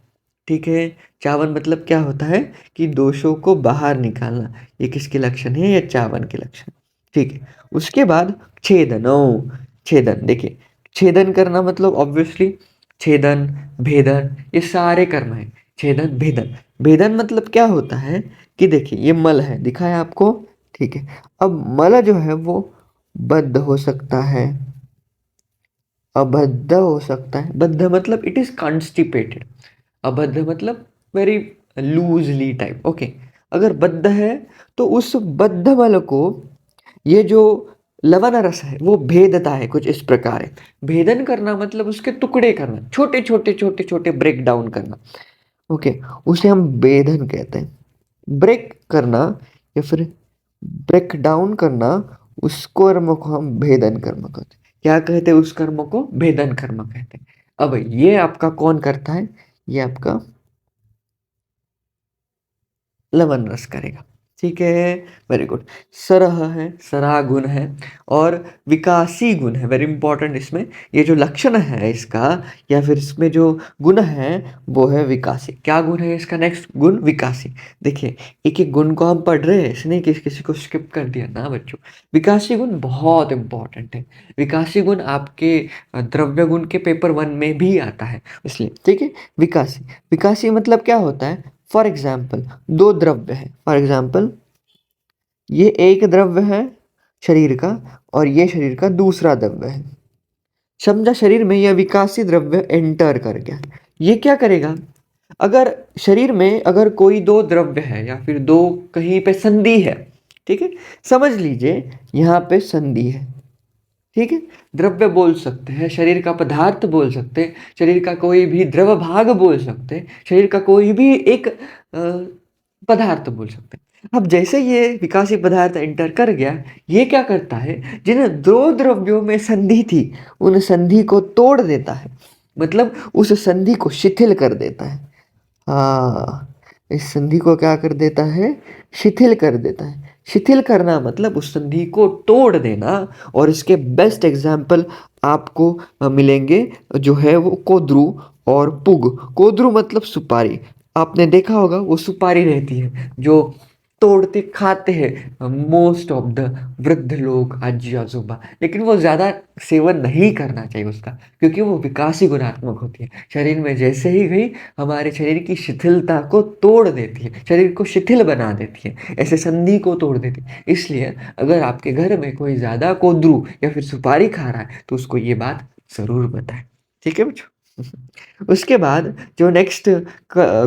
ठीक है, चावन मतलब क्या होता है कि दोषों को बाहर निकालना। ये किसके लक्षण है, ये चावन के लक्षण। ठीक है, उसके बाद छेदन। ओ छेदन, देखिए छेदन करना मतलब ऑब्वियसली छेदन, भेदन, ये सारे कर्म है। छेदन भेदन, भेदन मतलब क्या होता है कि देखिए ये मल है, दिखा है आपको। ठीक है, अब मल जो है वो बद्ध हो सकता है, अबद्ध हो सकता है। बद्ध मतलब इट इज कॉन्स्टिपेटेड, अबद्ध मतलब वेरी लूजली टाइप। ओके, अगर बद्ध है तो उस बद्ध मल को ये जो लवन रस है वो भेदता है, कुछ इस प्रकार है। भेदन करना मतलब उसके टुकड़े करना, छोटे छोटे छोटे छोटे ब्रेक डाउन करना। ओके, उसे हम भेदन कहते हैं। ब्रेक करना या फिर ब्रेक डाउन करना, उस कर्म को हम भेदन कर्म कहते हैं। क्या कहते हैं, उस कर्म को भेदन कर्म कहते हैं। अब ये आपका कौन करता है, ये आपका लवन रस करेगा। ठीक है, वेरी गुड। सरह है, सरा गुण है, और विकासी गुण है, वेरी इंपॉर्टेंट। इसमें ये जो लक्षण है इसका या फिर इसमें जो गुण है वो है विकासी। क्या गुण है इसका, नेक्स्ट गुण विकासी। देखिए एक एक गुण को हम पढ़ रहे हैं, इसने किसी किसी को स्किप कर दिया ना बच्चों। विकासी गुण बहुत इंपॉर्टेंट है। विकासी गुण आपके द्रव्य गुण के पेपर 1 में भी आता है, इसलिए ठीक है। विकासी, विकासी मतलब क्या होता है, फॉर एग्जाम्पल दो द्रव्य है, फॉर एग्जाम्पल ये एक द्रव्य है शरीर का और ये शरीर का दूसरा द्रव्य है। समझा, शरीर में यह विकासी द्रव्य एंटर कर गया, ये क्या करेगा, अगर शरीर में अगर कोई दो द्रव्य है या फिर दो कहीं पे संधि है, ठीक है, समझ लीजिए यहाँ पे संधि है। ठीक है, द्रव्य बोल सकते हैं, शरीर का पदार्थ बोल सकते हैं, शरीर का कोई भी द्रव भाग बोल सकते हैं, शरीर का कोई भी एक पदार्थ बोल सकते हैं। अब जैसे ये विकासी पदार्थ एंटर कर गया, ये क्या करता है, जिन दो द्रव्यों में संधि थी उन संधि को तोड़ देता है, मतलब उस संधि को शिथिल कर देता है। हाँ, इस संधि को क्या कर देता है, शिथिल कर देता है। शिथिल करना मतलब उस संधि को तोड़ देना। और इसके बेस्ट एग्जाम्पल आपको मिलेंगे, जो है वो कोद्रु और पुग। कोद्रु मतलब सुपारी, आपने देखा होगा वो सुपारी रहती है जो तोड़ते खाते हैं मोस्ट ऑफ द वृद्ध लोग, आजी आजोबा। लेकिन वो ज़्यादा सेवन नहीं करना चाहिए उसका, क्योंकि वो विकासी गुणात्मक होती है, शरीर में जैसे ही गई हमारे शरीर की शिथिलता को तोड़ देती है, शरीर को शिथिल बना देती है, ऐसे संधि को तोड़ देती है। इसलिए अगर आपके घर में कोई ज़्यादा कोद्रू या फिर सुपारी खा रहा है तो उसको ये बात ज़रूर बताएं। ठीक है बच्चों। उसके बाद जो नेक्स्ट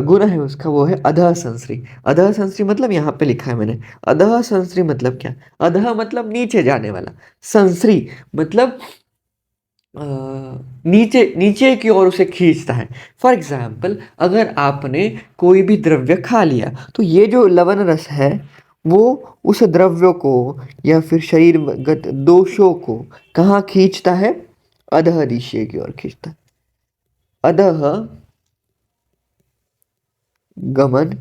गुण है उसका वो है अधः संश्री। अधः संश्री मतलब यहाँ पे लिखा है मैंने, अधः संश्री मतलब क्या, अधः मतलब नीचे जाने वाला, संश्री मतलब नीचे नीचे की ओर उसे खींचता है। फॉर एग्जाम्पल अगर आपने कोई भी द्रव्य खा लिया तो ये जो लवण रस है वो उस द्रव्य को या फिर शरीरगत दोषों को कहाँ खींचता है, अधः दिशा की ओर खींचता है। अधः गमन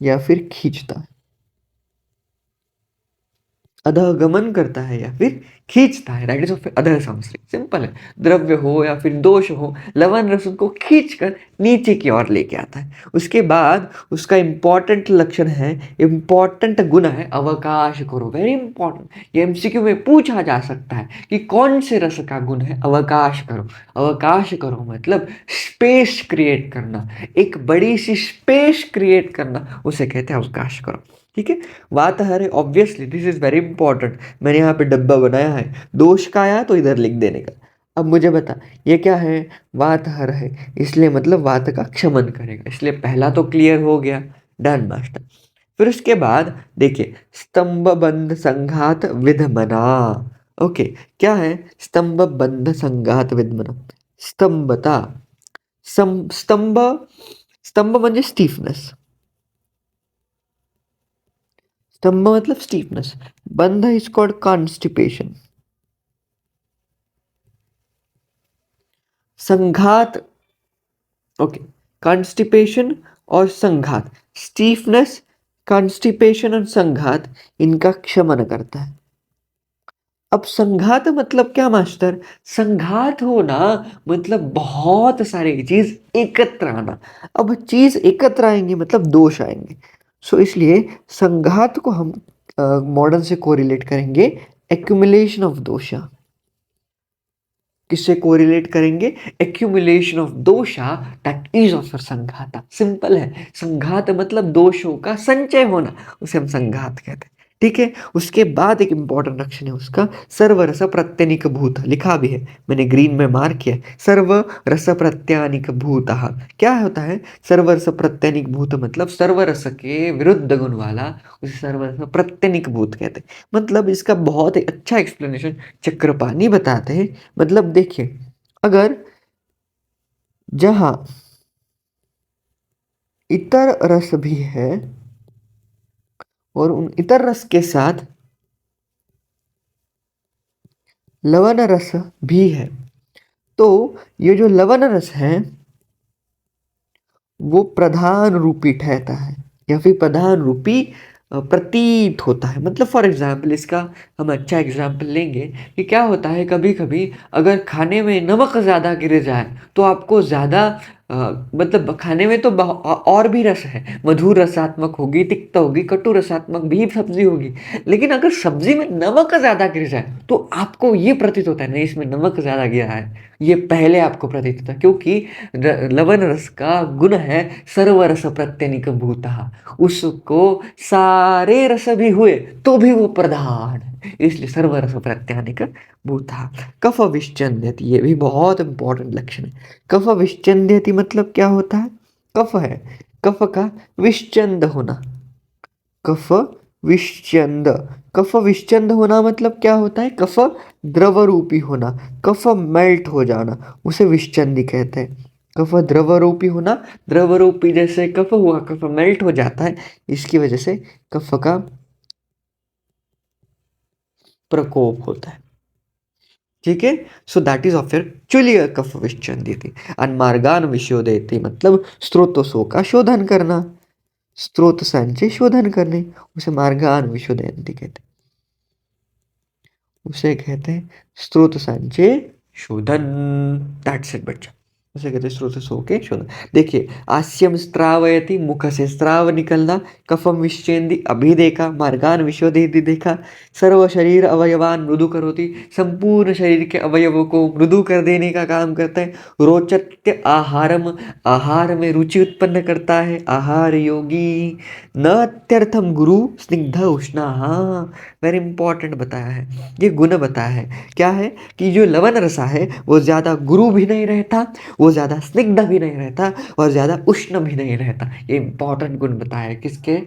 या फिर खींचता है। अधःगमन करता है या फिर खींचता है, दैट इज ऑफ अधः संश्लिष्ट। सिंपल है, द्रव्य हो या फिर दोष हो, लवण रस उनको खींचकर नीचे की ओर लेके आता है। उसके बाद उसका इंपॉर्टेंट लक्षण है, इंपॉर्टेंट गुण है अवकाश करो, वेरी इंपॉर्टेंट। ये एमसीक्यू में पूछा जा सकता है कि कौन से रस का गुण है अवकाश करो। अवकाश करो मतलब स्पेस क्रिएट करना, एक बड़ी सी स्पेस क्रिएट करना, उसे कहते हैं अवकाश करो। ठीक है, वातहर है, obviously this is very important. मैंने यहाँ पे डब्बा बनाया है, दोष का आया तो इधर लिख देने का। अब मुझे बता ये क्या है, वातहर है, इसलिए मतलब वात का क्षमन करेगा, इसलिए पहला तो क्लियर हो गया, डन मास्टर। फिर उसके बाद देखिए, स्तंभ बंध संघात विधमना। ओके, क्या है स्तंभ बंध संघात विधमना? स्तंभता, स्तंभ, स्तंभ म्हणजे स्टीफनेस, स्तंभ मतलब स्टीफनेस, बंध इज कॉल्ड कॉन्स्टिपेशन, संघात, ओके, कॉन्स्टिपेशन और संघात, स्टीफनेस, कॉन्स्टिपेशन और संघात, इनका क्षमन करता है। अब संघात मतलब क्या मास्टर? संघात होना मतलब बहुत सारी चीज एकत्र आना। अब चीज एकत्र आएंगी मतलब दोष आएंगे। सो इसलिए संघात को हम मॉडर्न से कोरिलेट करेंगे एक्यूमुलेशन ऑफ दोषा। किससे कोरिलेट करेंगे? Accumulation of dosha, that is of sanghata. Simple है, संघात मतलब दोषों का संचय होना, उसे हम संघात कहते हैं। ठीक है, उसके बाद एक इंपॉर्टेंट लक्षण है उसका, सर्वरस प्रत्यनिक भूत, लिखा भी है मैंने ग्रीन में मार्क किया, सर्व रस प्रत्यानिक भूत। क्या होता है सर्वरस प्रत्यनिक भूत? मतलब सर्वरस के विरुद्ध गुण वाला, उसे सर्वरस प्रत्यनिक भूत कहते हैं। मतलब इसका बहुत ही अच्छा एक्सप्लेनेशन चक्रपाणी बताते हैं। मतलब देखिए, अगर जहां इतर रस भी है और उन इतर रस के साथ लवण रस भी है, तो ये जो लवण रस है वो प्रधान रूपी ठहरता है या फिर प्रधान रूपी प्रतीत होता है। मतलब फॉर एग्जाम्पल इसका हम अच्छा एग्जाम्पल लेंगे कि क्या होता है, कभी कभी अगर खाने में नमक ज़्यादा गिर जाए तो आपको ज़्यादा मतलब खाने में तो और भी रस है, मधुर रसात्मक होगी, तिक्त होगी, कटु रसात्मक भी सब्जी होगी, लेकिन अगर सब्जी में नमक ज़्यादा गिर जाए तो आपको ये प्रतीत होता है नहीं इसमें नमक ज़्यादा गिरा है, ये पहले आपको प्रतीत होता है, क्योंकि लवण रस का गुण है सर्वरस प्रत्यनिक भूतः, उसको सारे रस भी हुए तो भी वो प्रधान है, इसलिए सर्वरस प्रत्यानिक भूतः। कफ विश्चंद्यति, ये भी बहुत इंपॉर्टेंट लक्षण है। कफ विश्चंद्यति मतलब क्या होता है? कफ है, कफ का विश्चंद होना, कफ विश्चंद, कफ विश्चंद होना मतलब क्या होता है? कफ द्रव रूपी होना, कफ मेल्ट हो जाना, उसे विश्चंदी कहते हैं। कफ द्रव रूपी होना, द्रव रूपी जैसे कफ हुआ, कफ मेल्ट हो जाता है, इसकी वजह से कफ का प्रकोप होता है। ठीक है, so that is of actually kapha विश्चंदी। अनमार्गान विशोधयति मतलब स्रोतों का शोधन करना, स्रोत संचय शोधन करने, उसे मार्गान विशोधयंती कहते हैं, उसे कहते हैं स्रोत संचय शोधन। दैट्स इट बच्चा, उसे कहते हैं स्रोत सो के शोधन। देखिए, आस्यम स्त्रावयति, मुख से स्त्राव निकलना, कफम विश्चेंदी अभी देखा, मार्गान विशोधयति देखा, सर्व शरीर अवयवान मृदु करोति, संपूर्ण शरीर के अवयवों को मृदु कर देने का काम करता है। रोचत्य आहारम, आहार में रुचि उत्पन्न करता है, आहार योगी। न अत्यर्थम गुरु स्निग्ध उष्णा, हाँ वेरी इंपॉर्टेंट बताया है, ये गुण बताया है। क्या है कि जो लवण रसा है वो ज़्यादा गुरु भी नहीं रहता, वो ज़्यादा स्निग्ध भी नहीं रहता और ज़्यादा उष्ण भी नहीं रहता। ये इंपॉर्टेंट गुण बताया है किसके?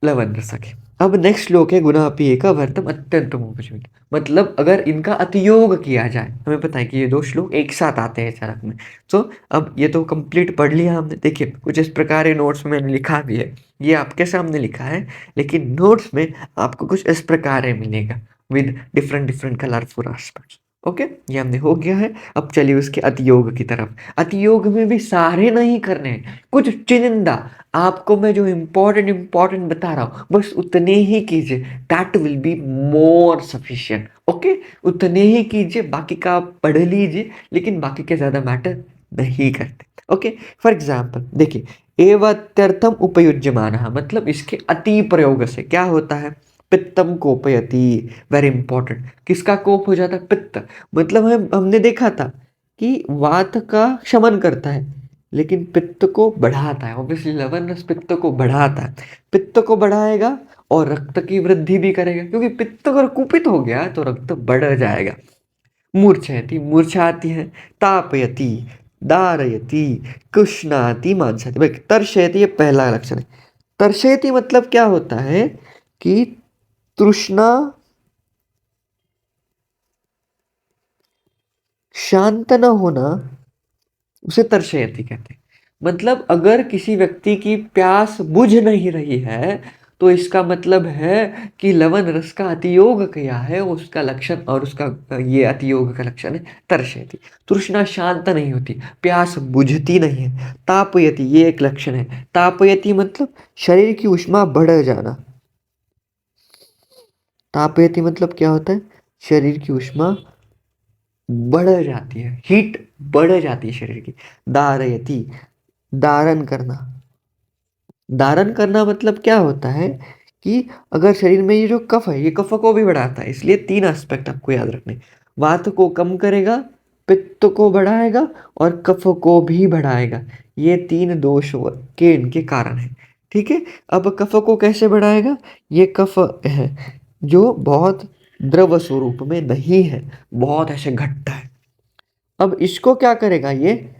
लवण रसा के। अब नेक्स्ट श्लोक है गुणापि एक वर्तम अत्यंत उपजीवित, मतलब अगर इनका अतियोग किया जाए, हमें पता है कि ये दो श्लोक एक साथ आते हैं चरक में। तो अब ये तो कंप्लीट पढ़ लिया हमने। देखिए कुछ इस प्रकार ये नोट्स में मैंने लिखा भी है, ये आपके सामने लिखा है, लेकिन नोट्स में आपको कुछ इस प्रकार मिलेगा with different different colourful aspects. Okay, ये हमने हो गया है। अब चलिए उसके अतियोग की तरफ। अतियोग में भी सारे नहीं करने हैं, कुछ चुनिंदा आपको मैं जो इम्पोर्टेंट बता रहा हूँ बस उतने ही कीजिए, that will be more sufficient. Okay, उतने ही कीजिए, बाकी का आप पढ़ लीजिए, लेकिन बाकी के ज़्यादा मैटर नहीं करते। ओके, फॉर एग्जाम्पल देखिए, एवत्यर्थम उपयुज्यमानः मतलब इसके अति प्रयोग से क्या होता है, पित्तम कोपयति, वेरी इंपॉर्टेंट। किसका कोप हो जाता है, पित्त। मतलब हमने देखा था कि वात का शमन करता है, लेकिन पित्त को बढ़ाता है। ऑब्वियसली लवण रस पित्त को बढ़ाता है, पित्त को बढ़ाएगा और रक्त की वृद्धि भी करेगा, क्योंकि पित्त अगर कुपित हो गया तो रक्त बढ़ जाएगा। मूर्छयति, मूर्छा आती है। तापयति, दारयति, कुष्णाति, मांसाति। भाई तर्शयति, ये पहला लक्षण है। तर्शयति मतलब क्या होता है कि तृष्णा शांत न होना, उसे तर्शयति कहते हैं। मतलब अगर किसी व्यक्ति की प्यास बुझ नहीं रही है तो इसका मतलब है कि लवण रस का अतियोग किया है, उसका लक्षण, और उसका ये अतियोग का लक्षण है तर्शयति। तृष्णा शांत नहीं होती, प्यास बुझती नहीं है। तापयति, ये एक लक्षण है। तापयति मतलब शरीर की ऊष्मा बढ़ जाना। तापयति मतलब क्या होता है, शरीर की ऊष्मा बढ़ जाती है, हीट बढ़ जाती है शरीर की। दारयति, धारण करना। धारण करना मतलब क्या होता है कि अगर शरीर में ये जो कफ है, ये कफ को भी बढ़ाता है, इसलिए तीन एस्पेक्ट आपको याद रखने। वात को कम करेगा, पित्त को बढ़ाएगा और कफ को भी बढ़ाएगा। ये तीन दोष के इनके कारण है। ठीक है, अब कफ को कैसे बढ़ाएगा, ये कफ है जो बहुत द्रव स्वरूप में नहीं है, बहुत ऐसे घट्ट है। अब इसको क्या करेगा, ये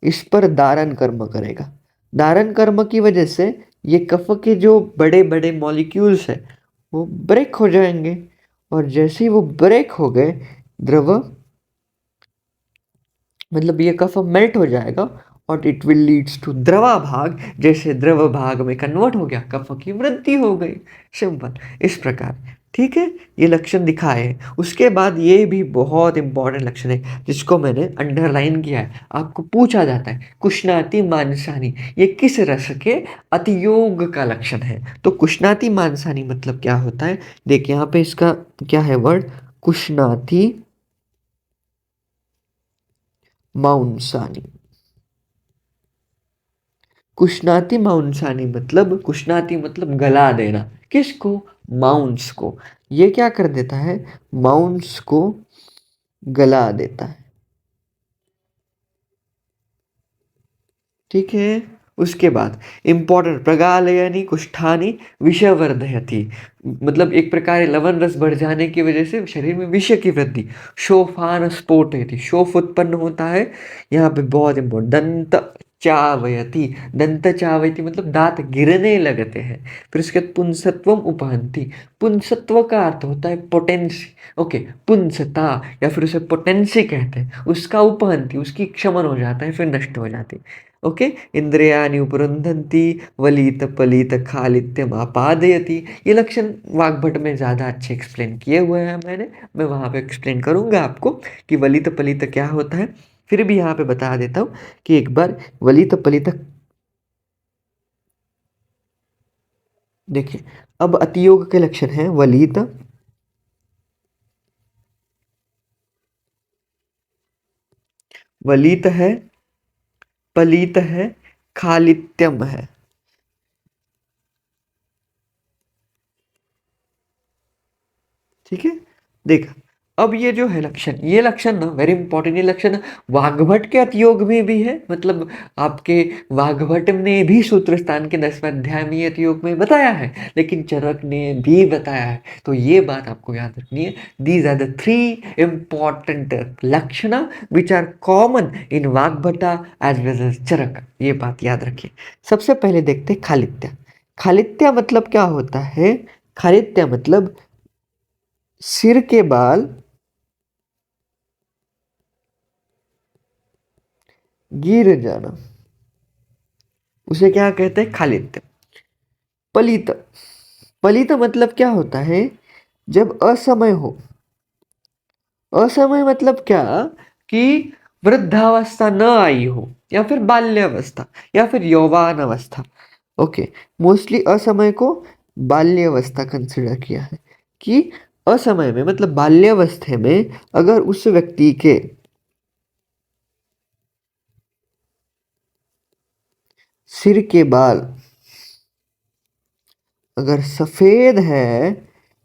इस पर धारण कर्म करेगा। धारण कर्म की वजह से ये कफ के जो बड़े बड़े मॉलिक्यूल्स है वो ब्रेक हो जाएंगे, और जैसे ही वो ब्रेक हो गए, द्रव मतलब ये कफ मेल्ट हो जाएगा और इट विल लीड्स टू द्रवा भाग। जैसे द्रव भाग में कन्वर्ट हो गया, कफ की वृद्धि हो गई। सिंपल, इस प्रकार। ठीक है, ये लक्षण दिखाए हैं। उसके बाद ये भी बहुत इंपॉर्टेंट लक्षण है जिसको मैंने अंडरलाइन किया है, आपको पूछा जाता है, कुष्णाति मानसानी, ये किस रस के अतियोग का लक्षण है। तो कुष्णाति मानसानी मतलब क्या होता है, देखिए यहाँ पे इसका क्या है वर्ड, कुष्णाति मांसानी। कुष्णाति मांसानी मतलब, कुष्णाति मतलब गला देना। किसको, मांस को। ये क्या कर देता है, मांस को गला देता है। ठीक है, उसके बाद इंपॉर्टेंट, प्रगालयनी कुष्ठानी विषवर्धयति, मतलब एक प्रकार लवण रस बढ़ जाने की वजह से शरीर में विष की वृद्धि। शोफान स्फोटयति, शोफ उत्पन्न होता है। यहाँ पे बहुत इंपॉर्टेंट, दंत चावयति, दंत चावयति मतलब दांत गिरने लगते हैं। फिर उसके बाद पुंसत्वम उपहंति, पुंसत्व का अर्थ होता है पोटेंसी। ओके, पुंसता या फिर उसे पोटेंसी कहते हैं, उसका उपहंति, उसकी क्षमन हो जाता है, फिर नष्ट हो जाती है। ओके, इंद्रियाणि उपरुन्धन्ति, वलित पलित खालित्यम आपादयति। ये लक्षण वाग्भट में ज़्यादा अच्छे एक्सप्लेन किए हुए हैं मैंने, मैं वहाँ पे एक्सप्लेन करूँगा आपको कि वलित पलित क्या होता है। फिर भी यहाँ पे बता देता हूँ कि एक बार वलित पलित, देखिए अब अतियोग के लक्षण हैं, वलित, वलित है, पलित है, खालित्यम है। ठीक है, देखा। अब ये जो है लक्षण, ये लक्षण ना वेरी इंपॉर्टेंट, ये लक्षण वाग्भट के अतियोग में भी है। मतलब आपके वाग्भट ने भी सूत्र स्थान के 10वें अध्याय में ये अतियोग में बताया है, लेकिन चरक ने भी बताया है। तो ये बात आपको याद रखनी है। These are the three important lakshana which are common in Vagbhata as well as Charaka. ये बात याद रखिए। सबसे पहले देखते हैं खालित्य। खालित्य मतलब क्या होता है, खालित्य मतलब सिर के बाल गिर जाना, उसे क्या कहते हैं, खालित्य। पलित, पलित मतलब क्या होता है, जब असमय हो। असमय मतलब क्या, कि वृद्धावस्था न आई हो, या फिर बाल्यावस्था, या फिर यौवान अवस्था। ओके, मोस्टली असमय को बाल्यावस्था कंसिडर किया है कि असमय में मतलब बाल्यावस्था में अगर उस व्यक्ति के सिर के बाल अगर सफेद है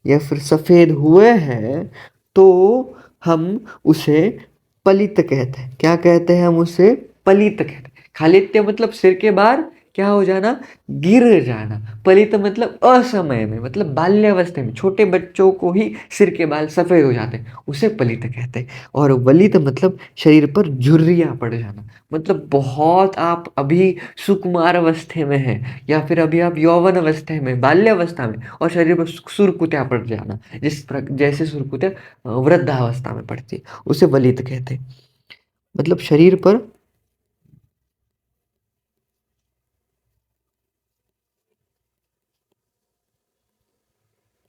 या फिर सफेद हुए हैं तो हम उसे पलित कहते हैं। क्या कहते हैं हम उसे? पलित कहते हैं। खालित्य मतलब सिर के बाल क्या हो जाना? गिर जाना। पलित मतलब असमय में मतलब बाल्यावस्था में छोटे बच्चों को ही सिर के बाल सफेद हो जाते हैं, उसे पलित कहते हैं। और वलित मतलब शरीर पर झुर्रियां पड़ जाना, मतलब बहुत आप अभी सुकुमार अवस्था में हैं या फिर अभी आप यौवन अवस्था में, बाल्यावस्था में, और शरीर पर सुरकुत्या पड़ जाना, जैसे सुरकुत्या वृद्धावस्था में पड़ती है, उसे वलित कहते हैं। मतलब शरीर पर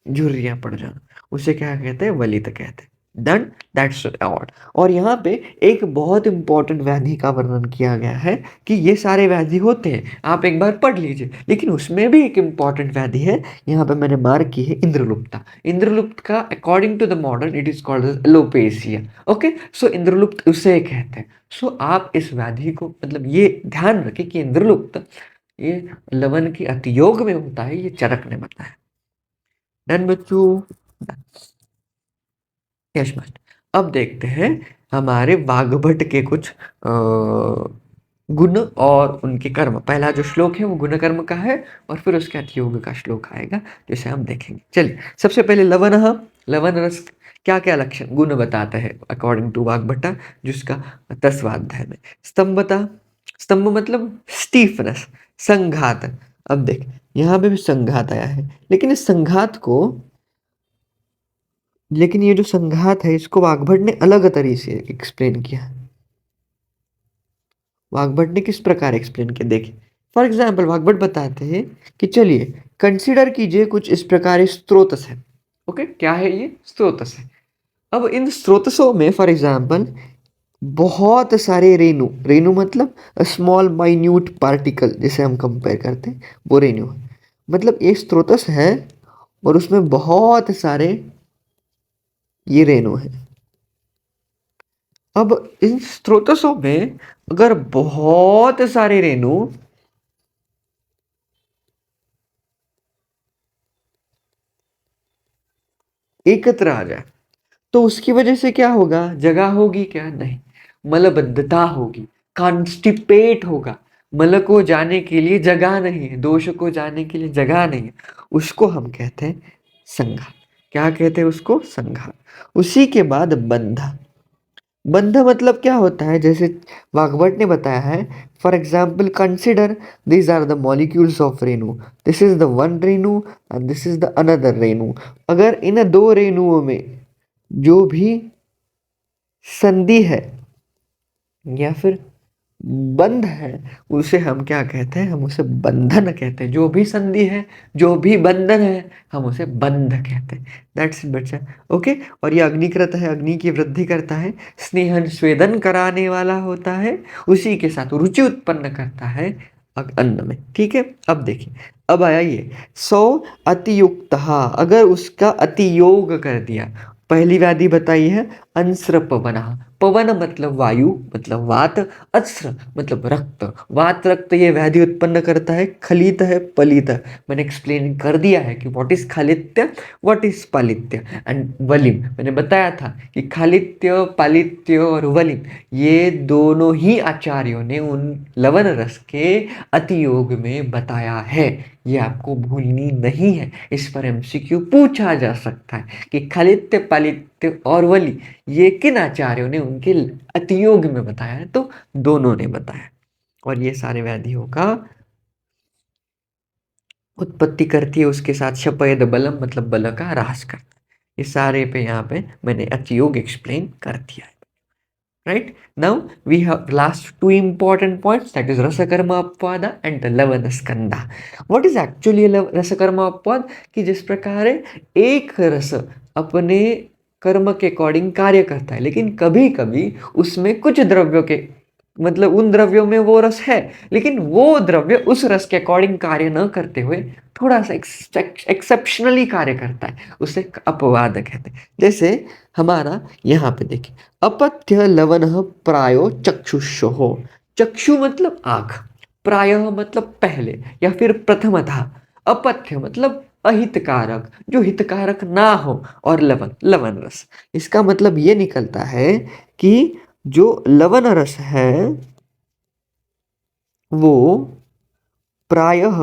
झुर्रियां पड़ जाना, उसे क्या कहते हैं? वलित कहते हैं। Done, that's all. और यहाँ पे एक बहुत इंपॉर्टेंट व्याधि का वर्णन किया गया है कि ये सारे व्याधि होते हैं, आप एक बार पढ़ लीजिए, लेकिन उसमें भी एक इंपॉर्टेंट व्याधि है, यहाँ पे मैंने मार्क की है, इंद्रलुप्तता। इंद्रलुप्त का according to the modern it is called as alopecia. Okay, so इंद्रलुप्त उसे कहते हैं। सो आप इस व्याधि को मतलब ये ध्यान रखें कि इंद्रलुप्त ये लवण की अतियोग में होता है, ये चरक ने बताया। डन बच्चों? Yes master. अब देखते हैं हमारे वाग्भट के कुछ गुण और उनके कर्म। पहला जो श्लोक है वो गुण कर्म का है और फिर उसके अतियोग का श्लोक आएगा जिसे हम देखेंगे। चलिए, सबसे पहले लवण। लवण रस क्या क्या लक्षण गुण बताता है अकॉर्डिंग टू वाग्भट्टा, जिसका 10वां अध्याय में। स्तंभता, स्तंभ मतलब स्टीफनेस, संघात। अब देख, यहाँ पे भी संघात आया है, लेकिन इस संघात को, लेकिन ये जो संघात है इसको वाग्भट ने अलग तरीके से एक्सप्लेन किया है। वाग्भट ने किस प्रकार एक्सप्लेन किया देखिए। फॉर एग्जाम्पल वाग्भट बताते हैं कि चलिए कंसिडर कीजिए कुछ इस प्रकार स्रोतस है। ओके, क्या है ये? स्रोतस है। अब इन स्रोतसों में फॉर एग्जाम्पल बहुत सारे रेणु, रेणु मतलब स्मॉल माइन्यूट पार्टिकल, जिसे हम कंपेयर करते हैं वो रेणु है। मतलब एक स्रोतस है और उसमें बहुत सारे ये रेणु है। अब इन स्रोतसों में अगर बहुत सारे रेणु एकत्र आ जाए तो उसकी वजह से क्या होगा? जगह होगी क्या? नहीं, मलबद्धता होगी, कॉन्स्टिपेट होगा। मल को जाने के लिए जगह नहीं है, दोष को जाने के लिए जगह नहीं है, उसको हम कहते हैं संघात। क्या कहते हैं उसको? संघात। उसी के बाद बंधा। बंध मतलब क्या होता है? जैसे वाग्भट ने बताया है, for example consider these are the molecules of रेणु, दिस इज द वन रेणु and this is the another रेणु। अगर इन दो रेणुओं में जो भी संधि है या फिर बंध है उसे हम क्या कहते हैं? हम उसे बंधन कहते हैं। जो भी संधि है, जो भी बंधन है, हम उसे बंध कहते हैं। दैट्स इट बच्चा। ओके, और ये अग्निकृत है, अग्नि की वृद्धि करता है, स्नेहन स्वेदन कराने वाला होता है, उसी के साथ रुचि उत्पन्न करता है अन्न में। ठीक है, अब देखिए, अब आया ये सौ अतियुक्त, अगर उसका अतियोग कर दिया। पहली व्याधि बताई है अंस्र पवन। पवन मतलब वायु मतलब वात, अश्र मतलब रक्त, वात रक्त ये व्याधि उत्पन्न करता है। खलित है, पलित। मैंने एक्सप्लेन कर दिया है कि व्हाट इज खालित्य, व्हाट इज पालित्य एंड वलिम। मैंने बताया था कि खालित्य, पालित्य और वलिम ये दोनों ही आचार्यों ने उन लवण रस के अतियोग में बताया है। ये आपको भूलनी नहीं है, इस पर एमसीक्यू पूछा जा सकता है कि खलित्य, पालित्य और वली ये किन आचार्यों ने उनके अतियोग में बताया है? तो दोनों ने बताया। और ये सारे व्याधियों का उत्पत्ति करती है, उसके साथ शपयद बलम मतलब बल का ह्रास करता है। ये सारे पे यहाँ पे मैंने अतियोग एक्सप्लेन कर दिया है। Right? Now we have last two important points, that is रसकर्म अपवाद and Lavan skandha. What is actually रसकर्म अपवाद? कि जिस प्रकार एक रस अपने कर्म के अकॉर्डिंग कार्य करता है, लेकिन कभी कभी उसमें कुछ द्रव्यों के मतलब उन द्रव्यों में वो रस है, लेकिन वो द्रव्य उस रस के अकॉर्डिंग कार्य न करते हुए थोड़ा सा एक्सेप्शनली कार्य करता है, उसे अपवाद कहते हैं। जैसे हमारा यहाँ पे देखिए, अपथ्य लवण प्रायो चक्षुषो। चक्षु मतलब आँख, प्रायः मतलब पहले या फिर प्रथमतः, अपथ्य मतलब अहितकारक, जो हितकारक ना हो, और लवण लवण रस। इसका मतलब ये निकलता है कि जो लवण रस है वो प्रायः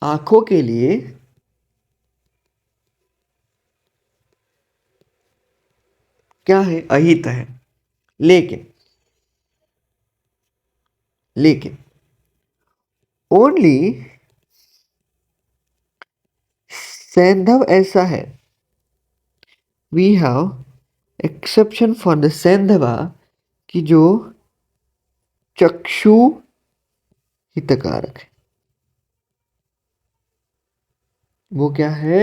आंखों के लिए क्या है, अहित है। लेकिन लेकिन ओनली सैंधव ऐसा है, we have exception for the saindhava, कि जो चक्षु हितकारक है। वो क्या है,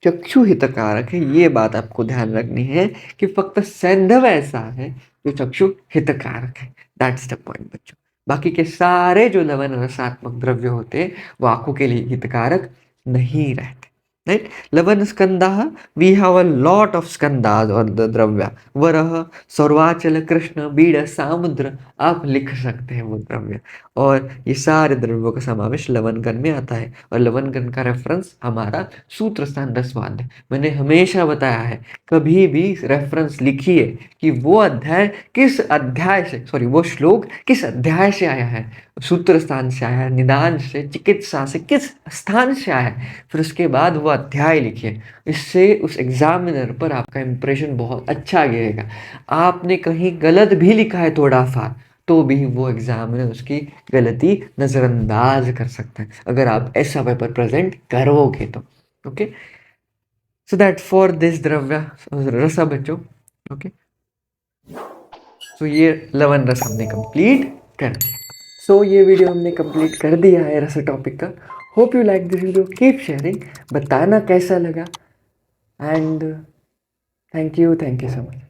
चक्षु हितकारक है। ये बात आपको ध्यान रखनी है कि फक्त सैंधव ऐसा है जो चक्षु हितकारक है। दैट्स द पॉइंट बच्चों। बाकी के सारे जो लवण रसात्मक द्रव्य होते हैं वो आंखों के लिए हितकारक नहीं रहते। Right, lavana skanda, we have a lot of skandas और द द्रव्य, वरह सौरवाचल कृष्ण बीड़ सामुद्र, आप लिख सकते हैं वो द्रव्य। और ये सारे द्रव्यों का समावेश लवण गण में आता है, और लवण गण का रेफरेंस हमारा सूत्र स्थान रसवाद है। मैंने हमेशा बताया है, कभी भी रेफरेंस लिखिए कि वो अध्याय किस अध्याय से, सॉरी वो श्लोक किस अध्याय से आया है, सूत्र स्थान से आया है, निदान से, चिकित्सा से, किस स्थान से आया है, फिर उसके बाद वो अध्याय लिखिए। इससे उस एग्जामिनर पर आपका इंप्रेशन बहुत अच्छा गिरेगा। आपने कहीं गलत भी लिखा है थोड़ा सा, तो भी वो एग्जामिनर उसकी गलती नज़रअंदाज कर सकता है, अगर आप ऐसा पेपर प्रेजेंट करोगे तो। Okay, so that for this द्रव्य रसा बच्चों। ओके, सो ये लवण रस हमने कंप्लीट कर दिया। सो ये वीडियो हमने कंप्लीट कर दिया है रस टॉपिक का। Hope you like this video, keep sharing, बताना कैसा लगा, and thank you so much.